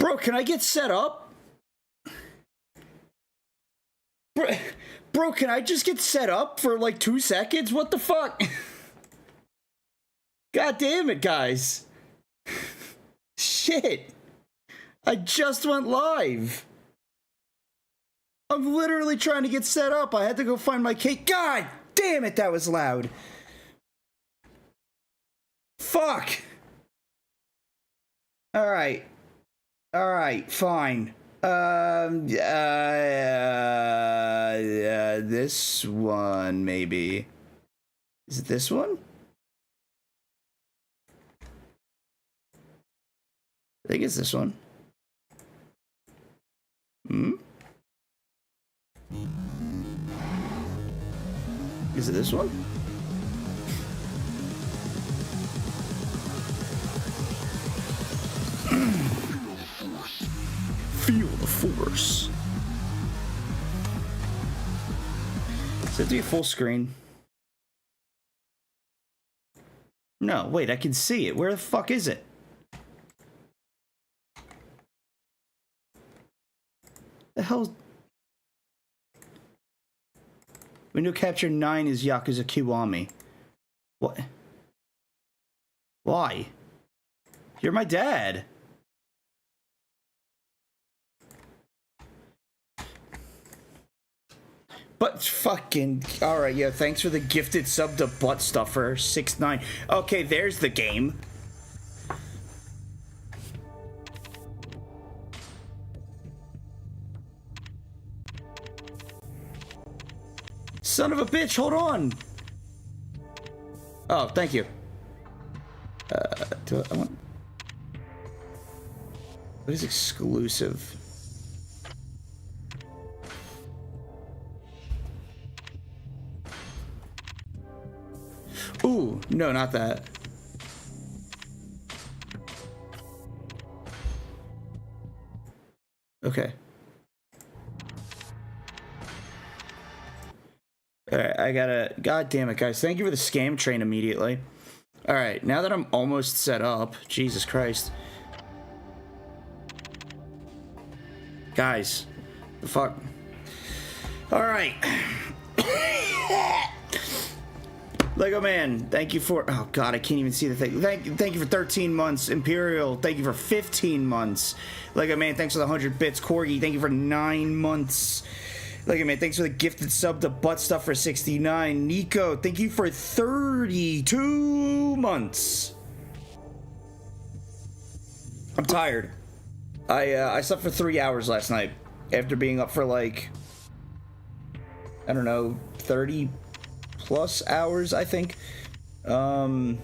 Bro, can I get set up? Bro, can I just get set up for like 2 seconds? What the fuck? God damn it, guys. Shit. I just went live. I'm literally trying to get set up. I had to go find my cake. God damn it, that was loud. Fuck. Alright. Alright, fine. This one, maybe. Is it this one? I think it's this one. Hmm? Is it this one? Feel the force. Does it do full screen? No, wait, I can see it. Where the fuck is it? The hell? Window capture 9 is Yakuza Kiwami. What? Why? You're my dad. But fucking... Alright, yeah, thanks for the gifted sub to Butt Stuffer 69. Okay, there's the game. Son of a bitch, hold on. Oh, thank you. I want... What is exclusive? Ooh, no, not that. Okay. Alright, I gotta... God damn it, guys. Thank you for the scam train immediately. Alright, now that I'm almost set up... Jesus Christ. Guys. The fuck? Alright. Lego Man, thank you for... Oh, God, I can't even see the thing. Thank you for 13 months. Imperial, thank you for 15 months. Lego Man, thanks for the 100 bits. Corgi, thank you for 9 months. Lego Man, thanks for the gifted sub to Butt Stuff for 69. Nico, thank you for 32 months. I'm tired. I slept for 3 hours last night after being up for like... I don't know, 30... plus hours, I think. I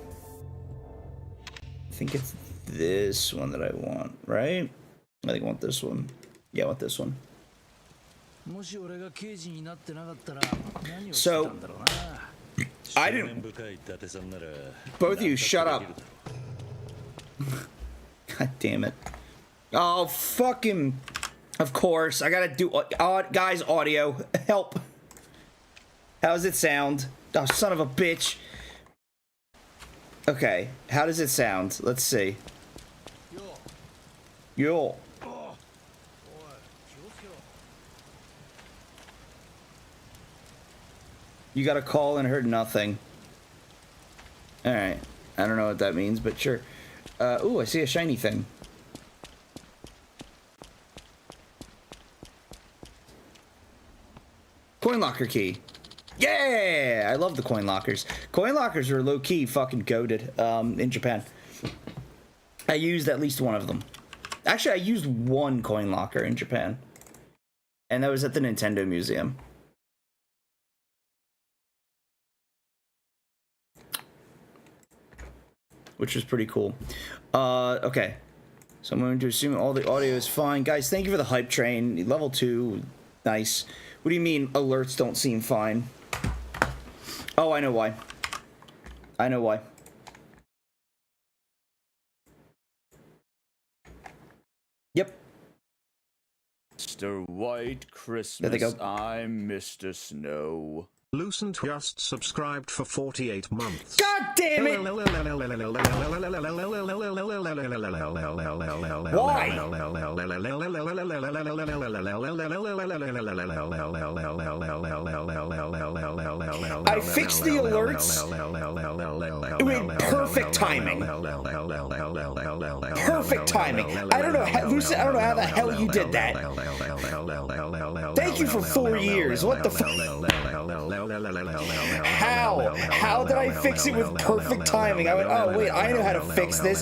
think it's this one that I want, right? I think I want this one. Yeah, I want this one. So, I didn't... Both of you, shut up. God damn it. Oh, fucking... Of course, I gotta do... guys, audio. Help. How does it sound? Oh, son of a bitch. Okay, how does it sound? Let's see. Yo. You got a call and heard nothing. Alright. I don't know what that means, but sure. Ooh, I see a shiny thing. Coin locker key. Yeah! I love the coin lockers. Coin lockers are low-key fucking goated in Japan. I used at least one of them. Actually, I used one coin locker in Japan. And that was at the Nintendo Museum. Which was pretty cool. Okay. So I'm going to assume all the audio is fine. Guys, thank you for the hype train. Level 2. Nice. What do you mean alerts don't seem fine? Oh, I know why. I know why. Yep. Mr. White Christmas, I'm Mr. Snow. Lucent just subscribed for 48 months. God damn it! Why? I fixed the alerts with perfect timing. Perfect timing. I don't know how, Lucid, I don't know how the hell you did that. Thank you for 4 years. What the fuck? How? How did I fix it with perfect timing? I went, oh wait, I know how to fix this.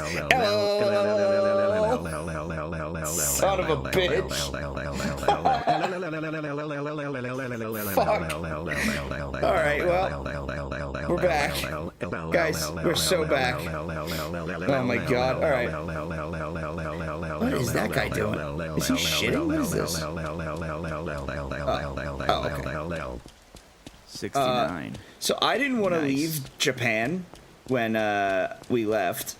Son of a bitch. Fuck. Alright, well, we're back. Guys, we're so back. Oh my god, alright. What is that guy doing? Is he shitting? What is this? Oh, okay. 69. So I didn't want to leave Japan when we left,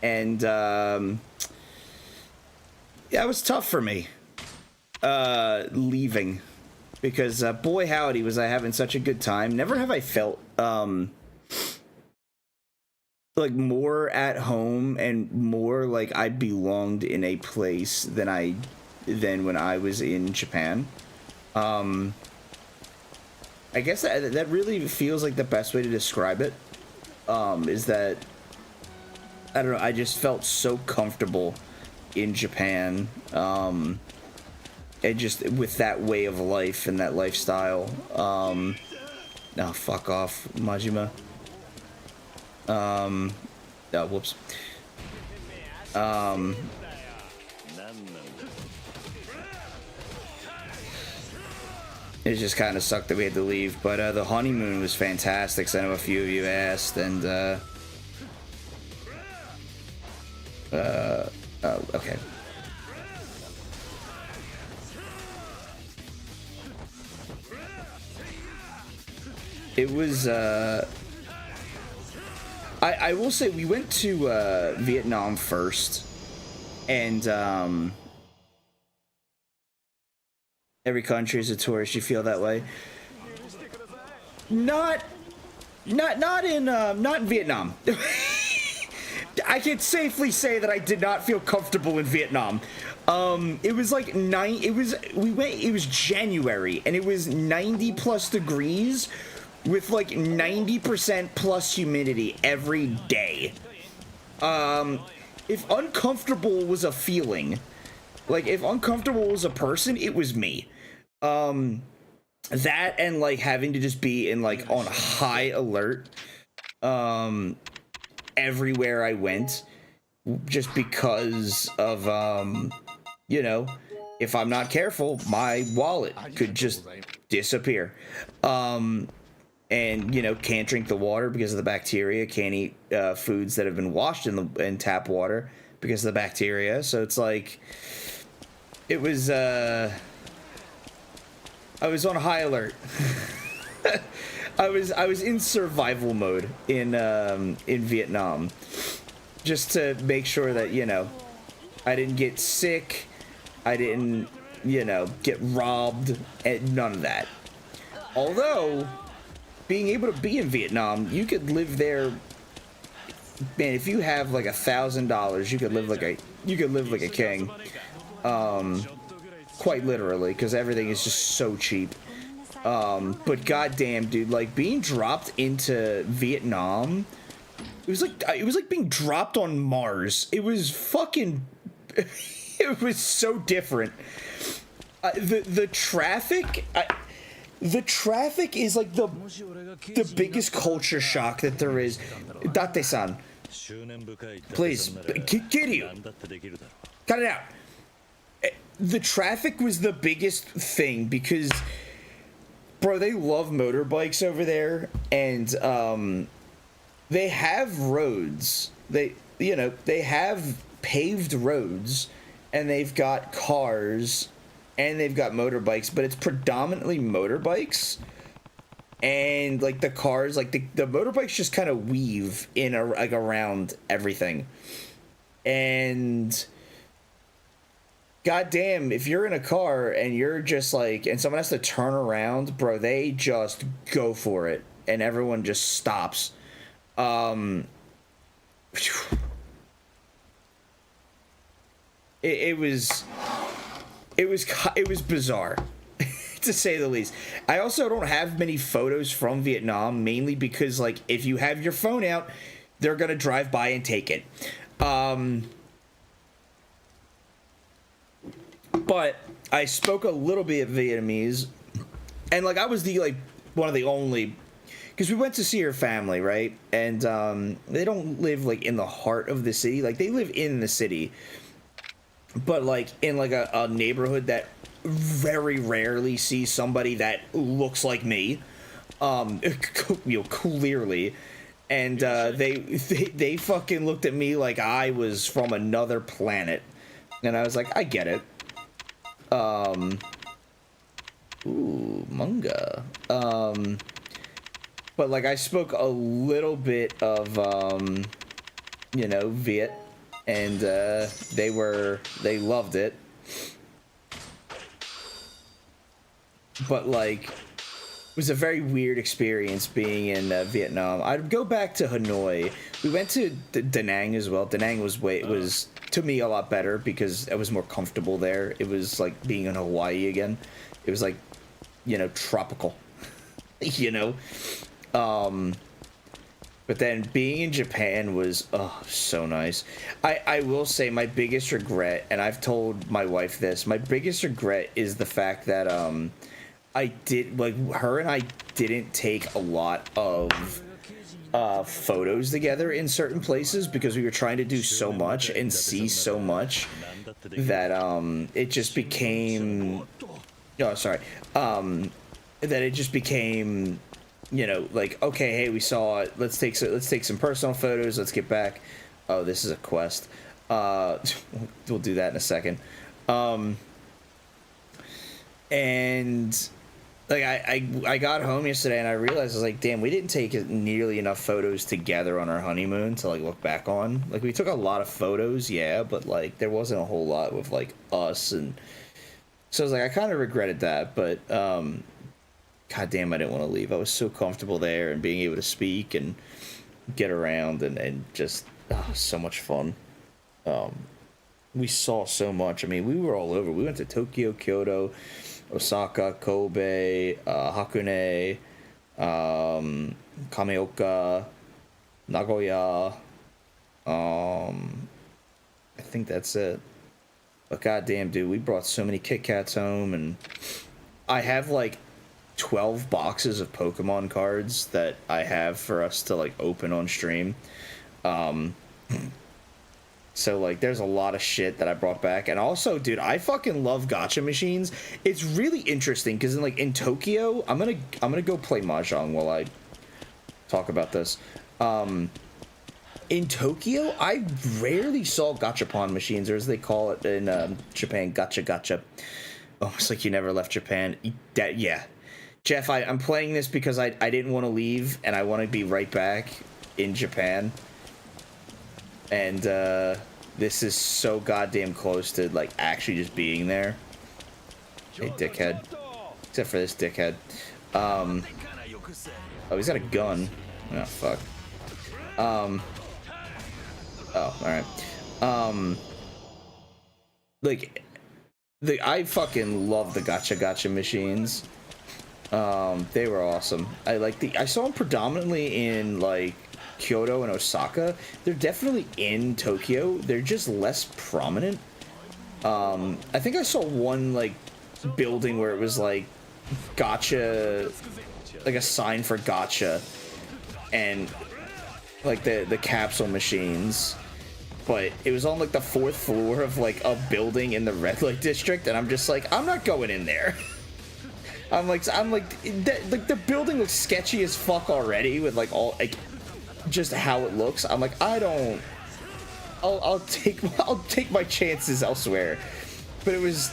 and yeah, it was tough for me leaving, because boy howdy was I having such a good time. Never have I felt like more at home and more like I belonged in a place than when I was in Japan. I guess that really feels like the best way to describe it, is that, I don't know, I just felt so comfortable in Japan, and just with that way of life and that lifestyle. Oh, fuck off, Majima. Oh, whoops. It just kind of sucked that we had to leave, but the honeymoon was fantastic, so I know a few of you asked, and oh, okay. It was, I will say we went to Vietnam first, and every country is a tourist. You feel that way? Not in Vietnam. I can safely say that I did not feel comfortable in Vietnam. It was like it was January, and it was 90 plus degrees with like 90% plus humidity every day. If uncomfortable was a feeling, like if uncomfortable was a person, it was me. That and like having to just be in like on high alert everywhere I went, just because of you know, if I'm not careful, my wallet could just disappear. And you know, can't drink the water because of the bacteria, can't eat foods that have been washed in tap water because of the bacteria. So it's like, it was I was on high alert. I was in survival mode in Vietnam, just to make sure that, you know, I didn't get sick, I didn't, you know, get robbed, and none of that. Although, being able to be in Vietnam, you could live there. Man, if you have like $1,000, you could live like a king. Quite literally, because everything is just so cheap. But goddamn, dude, like being dropped into Vietnam, it was like being dropped on Mars. It was fucking, it was so different. The traffic. The traffic is like the biggest culture shock that there is. Date-san, please, Kiryu, cut it out. The traffic was the biggest thing because, bro, they love motorbikes over there, and they have roads. They have paved roads, and they've got cars, and they've got motorbikes, but it's predominantly motorbikes. And like the cars, like the motorbikes just kind of weave in around everything. And goddamn, if you're in a car and you're just like, and someone has to turn around, bro, they just go for it, and everyone just stops. It was bizarre. To say the least. I also don't have many photos from Vietnam, mainly because, like, if you have your phone out, they're gonna drive by and take it. But I spoke a little bit of Vietnamese, and, like, I was one of the only, because we went to see her family, right? And they don't live, like, in the heart of the city. Like, they live in the city, but, like, in, like, a neighborhood that very rarely see somebody that looks like me, clearly, and they fucking looked at me like I was from another planet, and I was like, I get it. Ooh, manga. But, like, I spoke a little bit of Viet, and they loved it. But, like, it was a very weird experience being in Vietnam. I'd go back to Hanoi. We went to Da Nang as well. Da Nang was to me a lot better because I was more comfortable there. It was like being in Hawaii again. It was like, tropical, But then being in Japan was, so nice. I will say my biggest regret, and I've told my wife this, my biggest regret is the fact that her and I didn't take a lot of photos together in certain places because we were trying to do so much and see so much that it just became that it just became like, okay, hey, we saw it, let's take some personal photos, let's get back. Oh, this is a quest. We'll do that in a second. And like I got home yesterday and I realized, I was like, damn, we didn't take nearly enough photos together on our honeymoon to like look back on. Like, we took a lot of photos, yeah, but like there wasn't a whole lot with like us, and so I was like, I kind of regretted that, but god damn, I didn't want to leave. I was so comfortable there and being able to speak and get around and just so much fun. We saw so much. I mean, we were all over. We went to Tokyo, Kyoto, Osaka, Kobe, Hakone, Kameoka, Nagoya. I think that's it. But goddamn, dude, we brought so many Kit Kats home, and I have like 12 boxes of Pokemon cards that I have for us to like open on stream. So, like, there's a lot of shit that I brought back. And also, dude, I fucking love gacha machines. It's really interesting because in Tokyo, I'm gonna go play Mahjong while I talk about this. In Tokyo, I rarely saw gachapon machines, or as they call it in Japan, gacha. Almost like you never left Japan. Yeah. Jeff, I'm playing this because I didn't want to leave, and I want to be right back in Japan. And this is so goddamn close to like actually just being there. Hey, dickhead. Except for this dickhead. Oh, he's got a gun. Oh, fuck. Oh, alright. I fucking love the gacha machines. They were awesome. I saw them predominantly in like Kyoto and Osaka. They're definitely in Tokyo. They're just less prominent. I think I saw one like building where it was like gacha, like a sign for gacha, and like the capsule machines, but it was on like the 4th floor of like a building in the red light district, and I'm just like, I'm not going in there. I'm like the building looks sketchy as fuck already with like all like just how it looks. I'm like, I'll take my chances elsewhere. But it was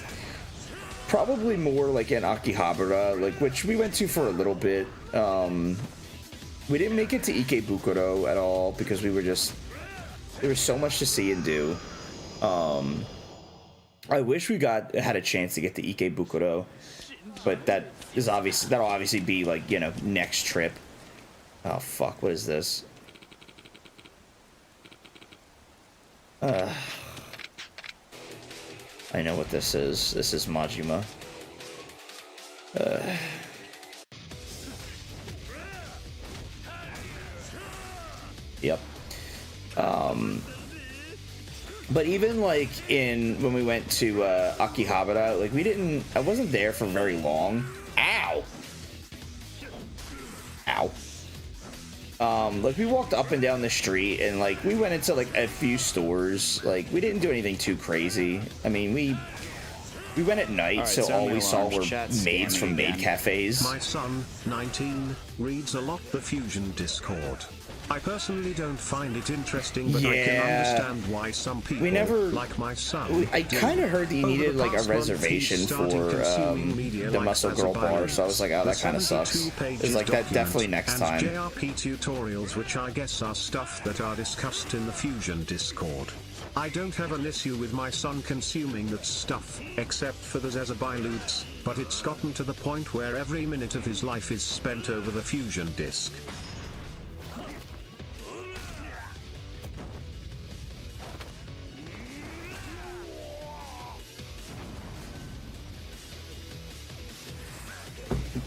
probably more like in Akihabara, like, which we went to for a little bit. We didn't make it to Ikebukuro at all because there was so much to see and do. I wish we had a chance to get to Ikebukuro, but that'll obviously be like, you know, next trip. Oh fuck, what is this? I know what this is. This is Majima. Yep. But even like when we went to Akihabara, like I wasn't there for very long. Ow! Ow. Like we walked up and down the street and like we went into like a few stores. Like we didn't do anything too crazy. I mean, we went at night, right, so all we saw were maids from maid cafes. My son, 19, reads a lot the Fusion Discord. I personally don't find it interesting, but I can understand why some people, like my son, I kind of heard that you needed like a reservation for the Muscle Girl bar, so I was like, oh, that kind of sucks. It's like that definitely next time. JRP tutorials, which I guess are stuff that are discussed in the Fusion Discord. I don't have an issue with my son consuming that stuff, except for the Zezabai loots, but it's gotten to the point where every minute of his life is spent over the Fusion disc.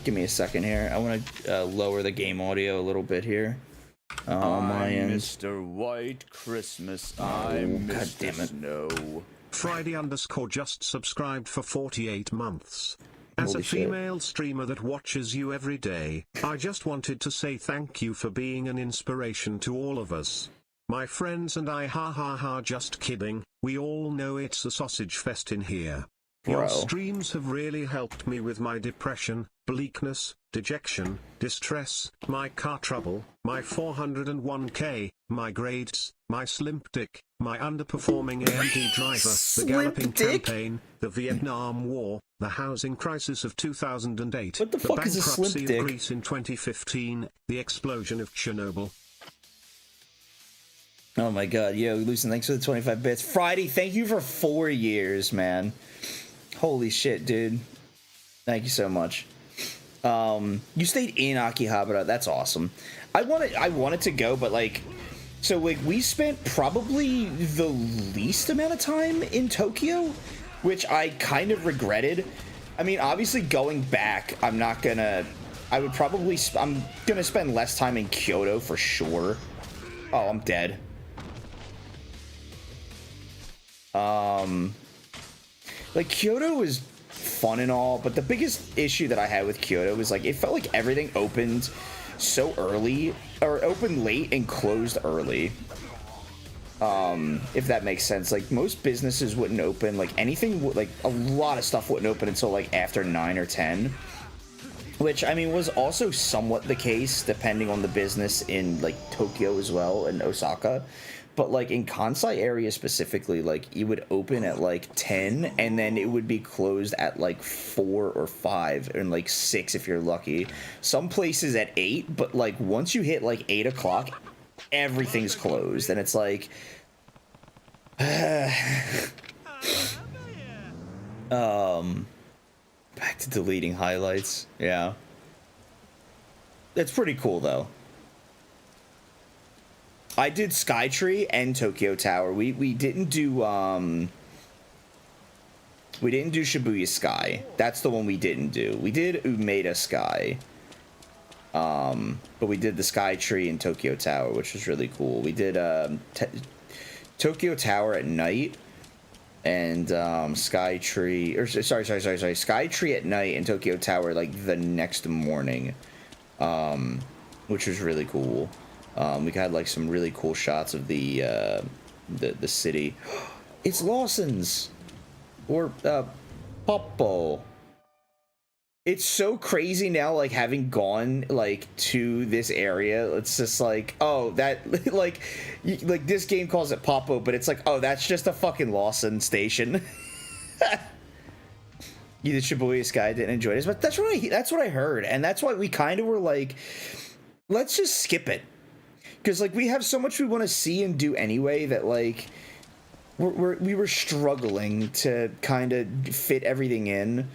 Give me a second here. I want to lower the game audio a little bit here. Oh, my end. Mr. White Christmas. I'm Mr. Snow. Friday_ just subscribed for 48 months. As a female streamer that watches you every day, I just wanted to say thank you for being an inspiration to all of us. My friends and I, ha ha ha, just kidding. We all know it's a sausage fest in here. Your streams have really helped me with my depression, bleakness, dejection, distress, my car trouble, my 401k, my grades, my slimp dick, my underperforming AMD driver, the galloping campaign, the Vietnam War, the housing crisis of 2008, what the fuck is a slimp bankruptcy dick? of Greece in 2015, the explosion of Chernobyl. Oh my god, yo, Lucien, thanks for the 25 bits. Friday, thank you for 4 years, man. Holy shit, dude. Thank you so much. You stayed in Akihabara. That's awesome. I wanted to go, but like, so like we spent probably the least amount of time in Tokyo, which I kind of regretted. I mean, obviously going back, I'm gonna spend less time in Kyoto for sure. Oh, I'm dead. Like, Kyoto was fun and all, but the biggest issue that I had with Kyoto was, like, it felt like everything opened so early, or opened late and closed early. If that makes sense. Like, most businesses wouldn't open, like, anything, like, a lot of stuff wouldn't open until, like, after 9 or 10. Which, I mean, was also somewhat the case, depending on the business in, like, Tokyo as well, and Osaka. But, like, in Kansai area specifically, like, you would open at, like, 10, and then it would be closed at, like, 4 or 5, and, like, 6 if you're lucky. Some places at 8, but, like, once you hit, like, 8 o'clock, everything's closed, and it's like... Back to deleting highlights. Yeah. That's pretty cool, though. I did Skytree and Tokyo Tower. We didn't do Shibuya Sky. That's the one we didn't do. We did Umeda Sky. But we did the Skytree and Tokyo Tower, which was really cool. We did Tokyo Tower at night and Skytree, or sorry, Skytree at night and Tokyo Tower like the next morning, which was really cool. We had like some really cool shots of the city. It's Lawson's or Poppo. It's so crazy now, like having gone like to this area. It's just like, oh, that like this game calls it Poppo, but it's like, oh, that's just a fucking Lawson station. You did Shibuya Sky, didn't enjoy this, but that's what I heard, and that's why we kind of were like, let's just skip it, because like we have so much we want to see and do anyway that like we were struggling to kind of fit everything in,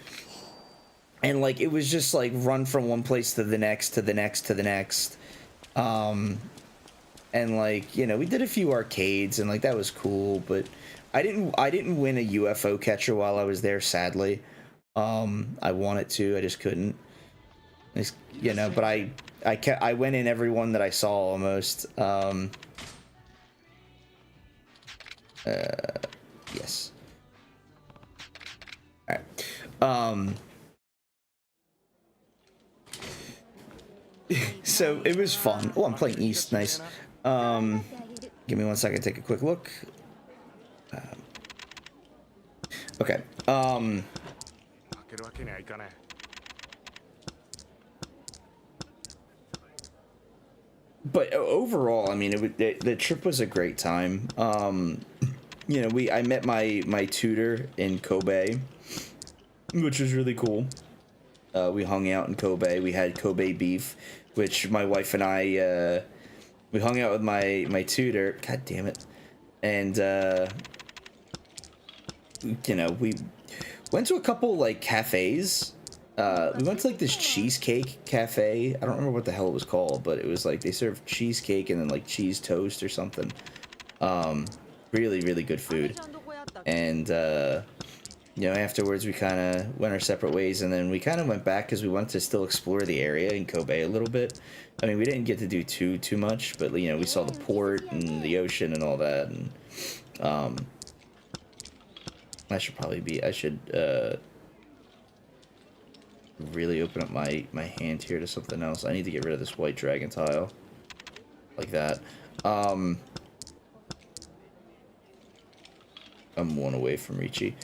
and like it was just like run from one place to the next to the next to the next, and like, you know, we did a few arcades and like that was cool, but I didn't win a UFO catcher while I was there, sadly. I wanted to, I just couldn't. You know, but I went in every one that I saw almost. Yes. All right. So it was fun. Oh, I'm playing East. Nice. Give me 1 second. Take a quick look. Okay. But overall, I mean, the trip was a great time. You know, I met my tutor in Kobe, which was really cool. We hung out in Kobe. We had Kobe beef, which my wife and I we hung out with my tutor. God damn it! And you know, we went to a couple like cafes. We went to like this cheesecake cafe. I don't remember what the hell it was called, but it was like they served cheesecake and then like cheese toast or something. Really, really good food. And you know, afterwards we kind of went our separate ways, and then we kind of went back because we wanted to still explore the area in Kobe a little bit. I mean, we didn't get to do too much, but you know, we saw the port and the ocean and all that. And I should really open up my hand here to something else. I need to get rid of this white dragon tile like that. I'm one away from Ricci.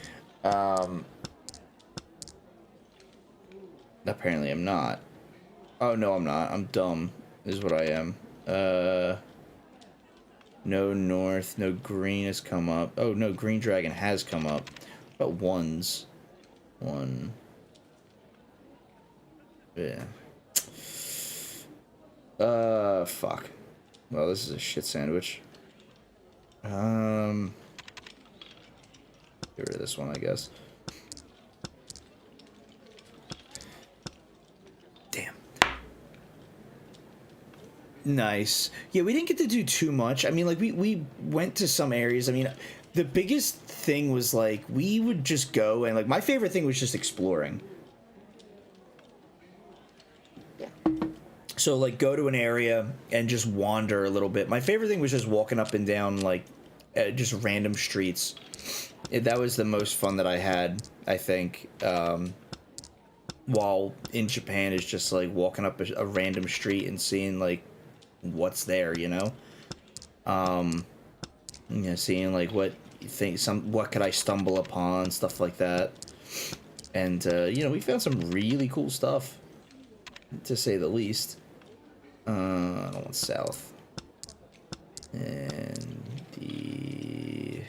Apparently I'm not. Oh no, I'm not. I'm dumb is what I am. No north, no green has come up. Oh no, green dragon has come up. But ones. One. Yeah. Fuck. Well, this is a shit sandwich. Get rid of this one, I guess. Damn. Nice. Yeah, we didn't get to do too much. I mean, like, we went to some areas. I mean, the biggest thing was, like, we would just go and, like, my favorite thing was just exploring. So, like, go to an area and just wander a little bit. My favorite thing was just walking up and down, like, just random streets. That was the most fun that I had, I think, while in Japan, is just, like, walking up a random street and seeing, like, what's there, you know? You know, seeing, like, what could I stumble upon, stuff like that. And, you know, we found some really cool stuff, to say the least. I don't want south. And the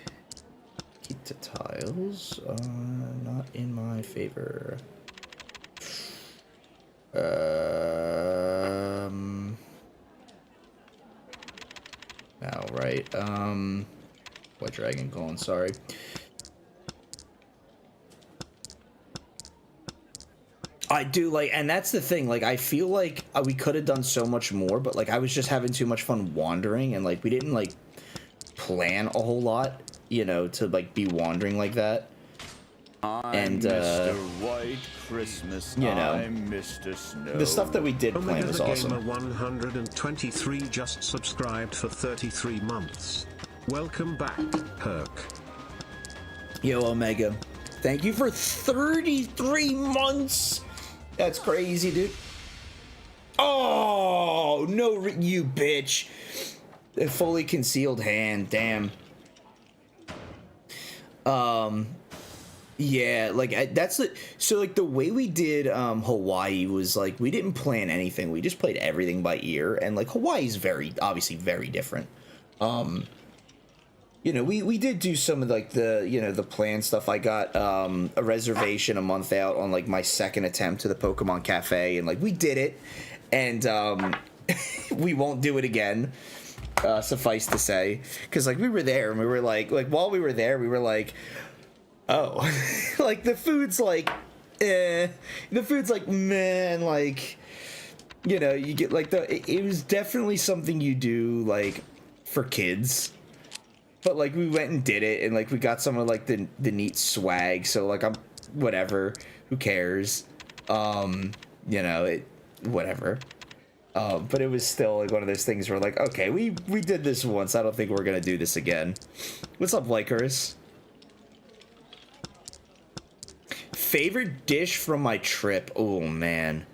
Kita tiles are not in my favor. Alright, White Dragon Golem, sorry. I do, like, and that's the thing, like, I feel like we could have done so much more, but, like, I was just having too much fun wandering, and, like, we didn't, like, plan a whole lot, you know, to, like, be wandering like that. And, Mr. White Christmas, you know, I'm Mr. Snow. The stuff that we did plan was awesome. Gamer 123 just subscribed for 33 months. Welcome back, Herc. Yo, Omega. Thank you for 33 months! That's crazy, dude. Oh, no, you bitch. A fully concealed hand, damn. Yeah, like, that's the... So, like, the way we did Hawaii was, like, we didn't plan anything. We just played everything by ear. And, like, Hawaii's obviously very different. You know, we did do some of, like, the, you know, the planned stuff. I got a reservation a month out on, like, my second attempt to the Pokemon Cafe, and, like, we did it, and we won't do it again. suffice to say, because like we were there and we were like while we were there we were like, oh, like the food's like man, like, you know, you get like it was definitely something you do like for kids, but like we went and did it and like we got some of like the neat swag, so like I'm whatever, who cares, you know, it whatever. But it was still like one of those things where like, okay, we did this once, I don't think we're gonna do this again. What's up, Lycurus? Favorite dish from my trip? Oh man.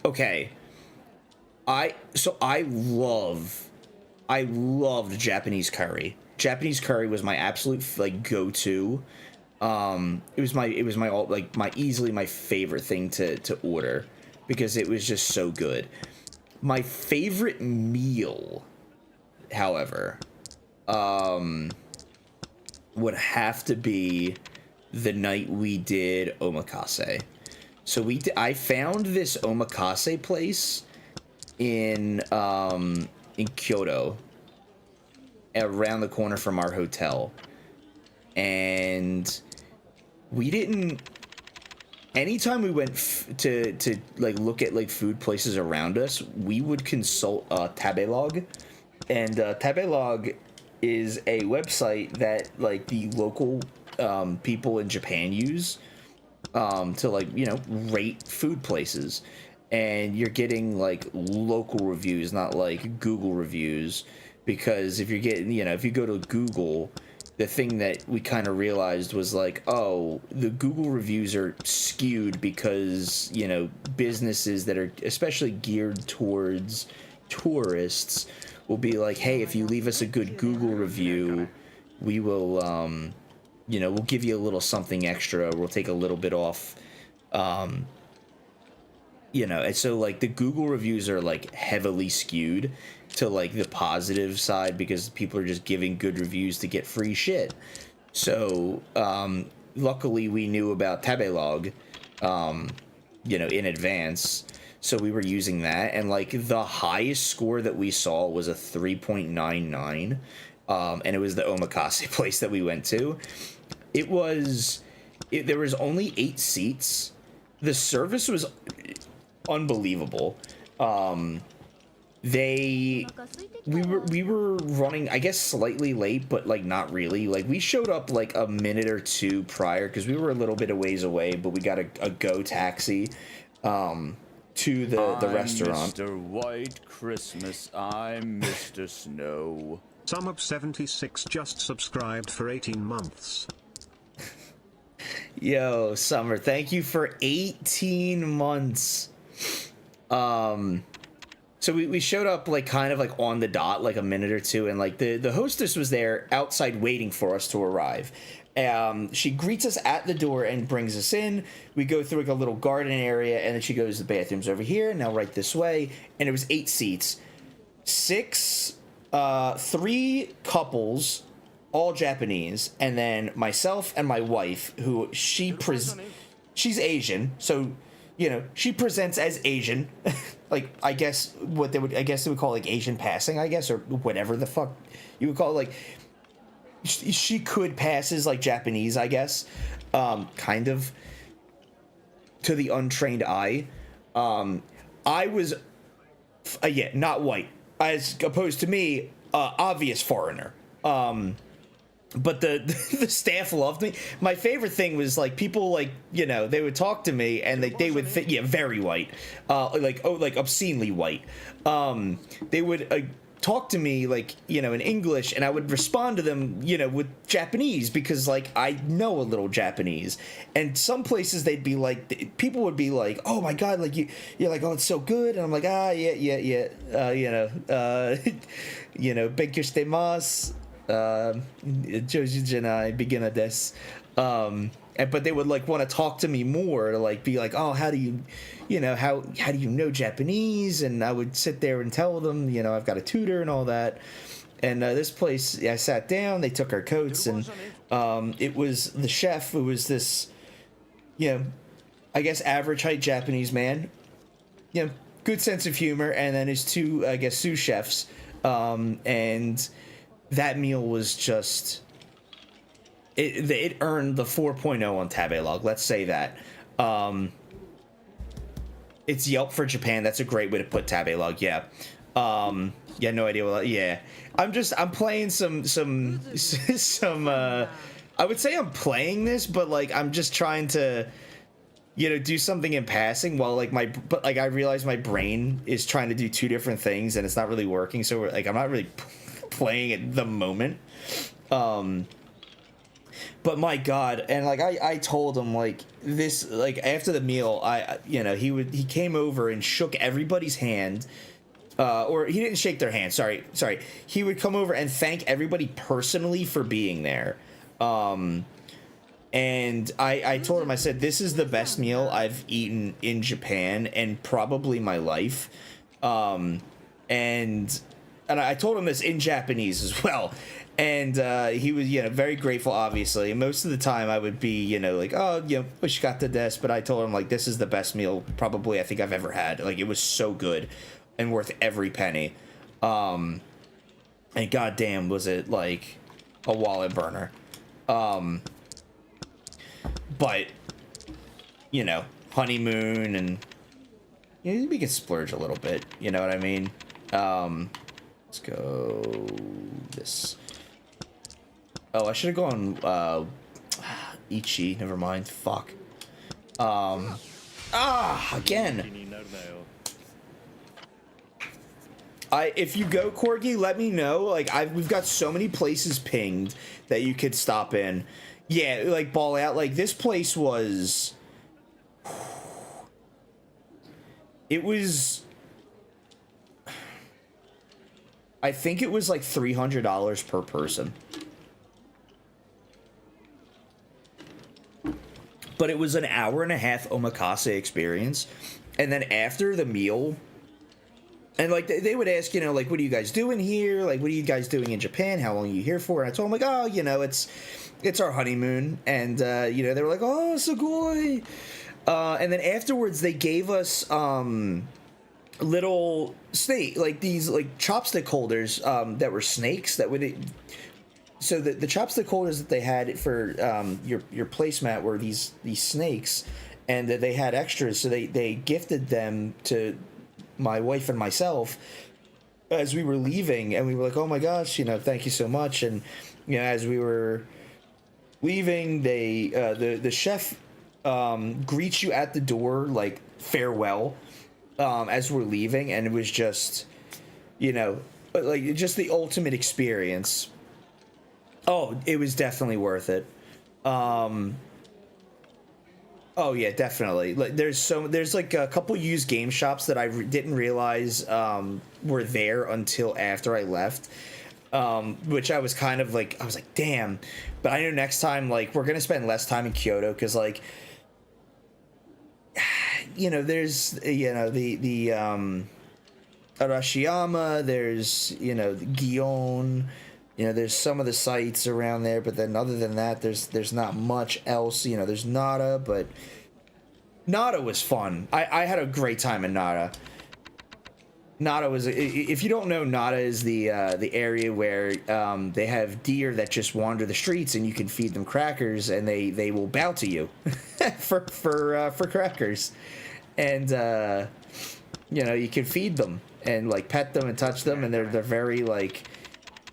Okay. I loved Japanese curry. Japanese curry was my absolute like go-to. It was my like my easily my favorite thing to order because it was just so good. My favorite meal, however, would have to be the night we did omakase. So I found this omakase place in Kyoto, around the corner from our hotel, and we didn't. Anytime we went to like look at like food places around us, we would consult Tabelog, and Tabelog is a website that like the local people in Japan use to like, you know, rate food places, and you're getting like local reviews, not like Google reviews, because if you're getting, you know, if you go to Google, the thing that we kind of realized was like, oh, the Google reviews are skewed because, you know, businesses that are especially geared towards tourists will be like, hey, if you leave us a good Google review, we will, you know, we'll give you a little something extra. We'll take a little bit off, you know, and so like the Google reviews are like heavily skewed to like the positive side because people are just giving good reviews to get free shit. So luckily we knew about Tabelog, you know, in advance, so we were using that, and like the highest score that we saw was a 3.99, and it was the omakase place that we went to. There was only 8 seats. The service was unbelievable. We were running, I guess, slightly late, but like not really. Like we showed up like a minute or two prior because we were a little bit of ways away, but we got a go taxi to the restaurant. Mr. White Christmas, I'm Mr. Snow. Sum76 just subscribed for 18 months. Yo, Summer, thank you for 18 months. So we showed up like kind of like on the dot, like a minute or two, and like the hostess was there outside waiting for us to arrive. She greets us at the door and brings us in. We go through like a little garden area, and then she goes, the bathroom's over here, now right this way. And it was 8 seats, 3 couples, all Japanese, and then myself and my wife, who she's Asian, so, you know, she presents as Asian. Like, I guess they would call like Asian passing, I guess, or whatever the fuck you would call it. Like, she could pass as like Japanese, I guess, kind of to the untrained eye. I was not white, as opposed to me, obvious foreigner. But the staff loved me. My favorite thing was like people like, you know, they would talk to me and they would think, yeah, very white, like obscenely white. They would talk to me like, you know, in English, and I would respond to them, you know, with Japanese because like I know a little Japanese. And some places they'd be like, people would be like, oh my god, like you're like, oh, it's so good, and I'm like, yeah, you know, benkyou shitemasu. Joji Janai beginner des. But they would like want to talk to me more, to like be like, oh, how do you know Japanese? And I would sit there and tell them, you know, I've got a tutor and all that. And this place, I sat down, they took our coats, and it was the chef. It was this, you know, I guess, average height Japanese man. You know, good sense of humor, and then his two, I guess, sous chefs. And that meal was just... It earned the 4.0 on Tabelog, let's say that. It's Yelp for Japan. That's a great way to put Tabelog, yeah. Yeah, no idea what... Yeah. I'm playing some I would say I'm playing this, but, like, I'm just trying to, you know, do something in passing while, like, I realize my brain is trying to do two different things and it's not really working, so, like, I'm not really playing at the moment. But my God, and, like, I told him, like, this, like, after the meal, you know, he came over and shook everybody's hand. Or he didn't shake their hand. Sorry. He would come over and thank everybody personally for being there. And I told him, I said, this is the best meal I've eaten in Japan and probably my life. And I told him this in Japanese as well. And he was, you know, very grateful, obviously. And most of the time I would be, you know, like, oh, you know, oshikatta desu. But I told him, like, this is the best meal probably I think I've ever had. Like, it was so good and worth every penny. And goddamn, was it, like, a wallet burner. But, you know, honeymoon, and you know, we can splurge a little bit, you know what I mean? Let's go this. Oh, I should have gone Ichi, never mind. Fuck. Again. If you go, Corgi, let me know. Like, we've got so many places pinged that you could stop in. Yeah, like, ball out. Like, this place was... It was... I think it was like $300 per person. But it was an hour and a half omakase experience. And then after the meal... And, like, they would ask, you know, like, what are you guys doing here? Like, what are you guys doing in Japan? How long are you here for? And I told them, like, oh, you know, it's our honeymoon. And, you know, they were like, oh, sugoi. And then afterwards, they gave us little snake, like, these, like, chopstick holders that were snakes that would... So the chopstick holders that they had for your placemat were these snakes. And they had extras, so they gifted them to... my wife and myself as we were leaving, and we were like, oh my gosh, you know, thank you so much. And, you know, as we were leaving, they the chef greets you at the door, like, farewell, as we're leaving, and it was just, you know, like, just the ultimate experience. Oh, it was definitely worth it. Oh yeah, definitely. Like, there's like a couple used game shops that I didn't realize were there until after I left, which I was kind of like, I was like, damn. But I know next time, like, we're gonna spend less time in Kyoto, because, like, you know, there's, you know, the Arashiyama, there's, you know, the Gion. You know, there's some of the sites around there, but then other than that, there's not much else. You know, there's Nara, but Nara was fun. I had a great time in Nara. Nara was, if you don't know, Nara is the area where they have deer that just wander the streets, and you can feed them crackers, and they will bow to you for crackers, and you know, you can feed them and, like, pet them and touch them, and they're very, like,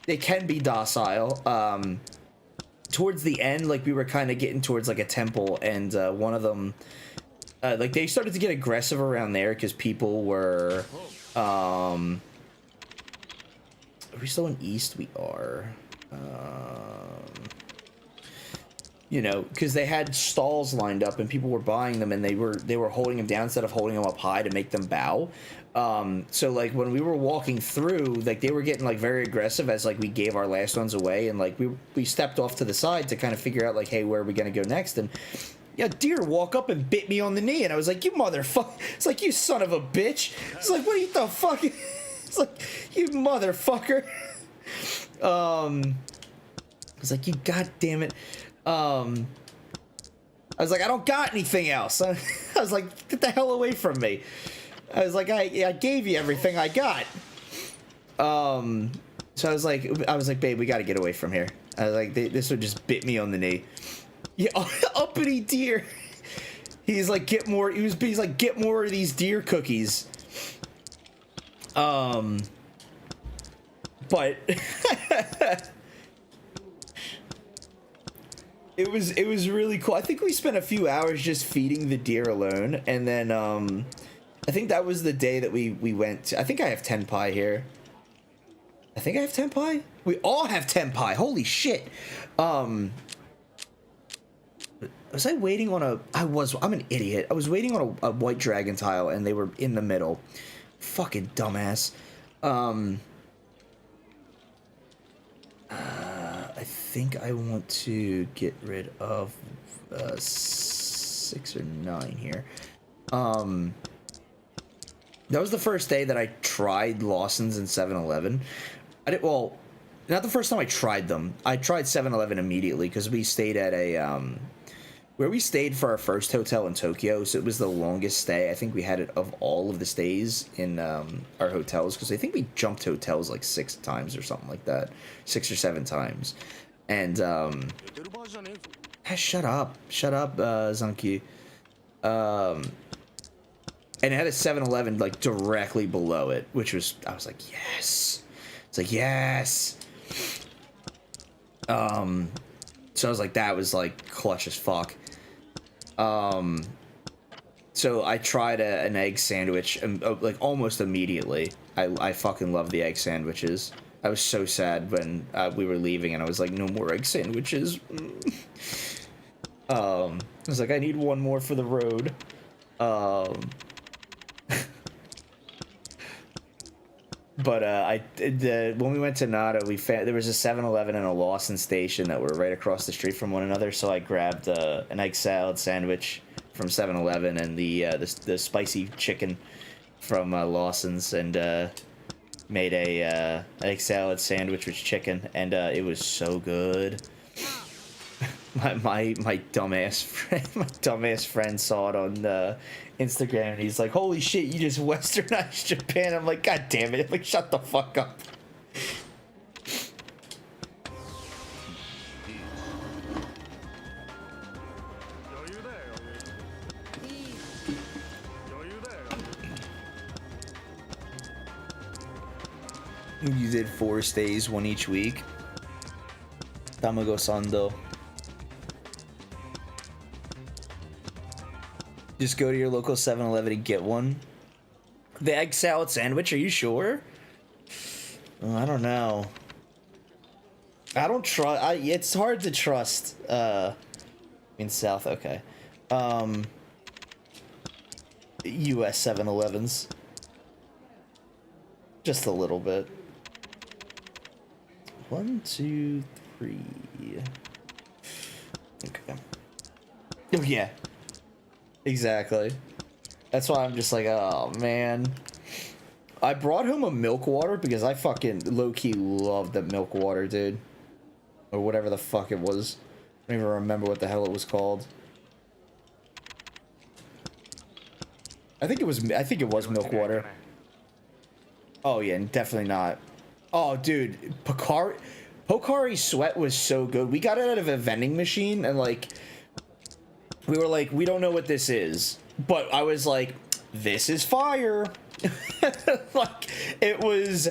they can be docile. Towards the end, like, we were kind of getting towards, like, a temple, and one of them, like, they started to get aggressive around there because people were, are we still in East? We are. You know, because they had stalls lined up and people were buying them, and they were holding them down instead of holding them up high to make them bow. So, like, when we were walking through, like, they were getting, like, very aggressive as, like, we gave our last ones away, and, like, we stepped off to the side to kind of figure out, like, hey, where are we gonna go next? And yeah, deer walk up and bit me on the knee, and I was like, you motherfucker! It's like, you son of a bitch! It's like, what the fuck? It's like, you motherfucker! I was like, you goddamn it! I was like, I don't got anything else. I was like, get the hell away from me. I was like, I gave you everything I got. So I was like, babe, we got to get away from here. I was like, this would just bit me on the knee. Yeah, uppity deer. He's like, get more. He's like, get more of these deer cookies. But it was really cool. I think we spent a few hours just feeding the deer alone, and then I think that was the day that we went to, I think I have tenpai here. I think I have tenpai. We all have tenpai. Holy shit. Was I waiting on a... I'm an idiot. I was waiting on a white dragon tile, and they were in the middle. Fucking dumbass. I think I want to get rid of 6 or 9 here. That was the first day that I tried Lawson's and 7-Eleven. Well, not the first time I tried them. I tried 7-Eleven immediately because we stayed at a... where we stayed for our first hotel in Tokyo, so it was the longest stay. I think we had it of all of the stays in our hotels, because I think we jumped hotels like 6 times or something like that. 6 or 7 times. And, shut up, Zanki. And it had a 7-Eleven like directly below it, which was, I was like, yes. It's like, yes. So I was like, that was like clutch as fuck. So I tried an egg sandwich and like almost immediately. I fucking love the egg sandwiches. I was so sad when we were leaving and I was like, no more egg sandwiches. I was like, I need one more for the road. But when we went to Nada, we found there was a 7-Eleven and a Lawson station that were right across the street from one another. So I grabbed an egg salad sandwich from 7-Eleven and the spicy chicken from Lawson's, and made a egg salad sandwich with chicken, and it was so good. my dumbass friend saw it on Instagram, and he's like, holy shit, you just westernized Japan. I'm like, god damn it. I'm like, shut the fuck up. You did 4 stays, 1 each week. Tamago-sando. Just go to your local 7-Eleven and get one. The egg salad sandwich, are you sure? Oh, I don't know. I don't trust... It's hard to trust, in South, okay. US 7-Elevens. Just a little bit. 1, 2, 3. Okay. Oh, yeah. Exactly. That's why I'm just like, oh, man. I brought home a milk water because I fucking low-key loved that milk water, dude. Or whatever the fuck it was. I don't even remember what the hell it was called. I think it was milk water. Oh, yeah, definitely not. Oh, dude. Pocari Sweat was so good. We got it out of a vending machine, and, like... We were like, we don't know what this is. But I was like, this is fire. Like, it was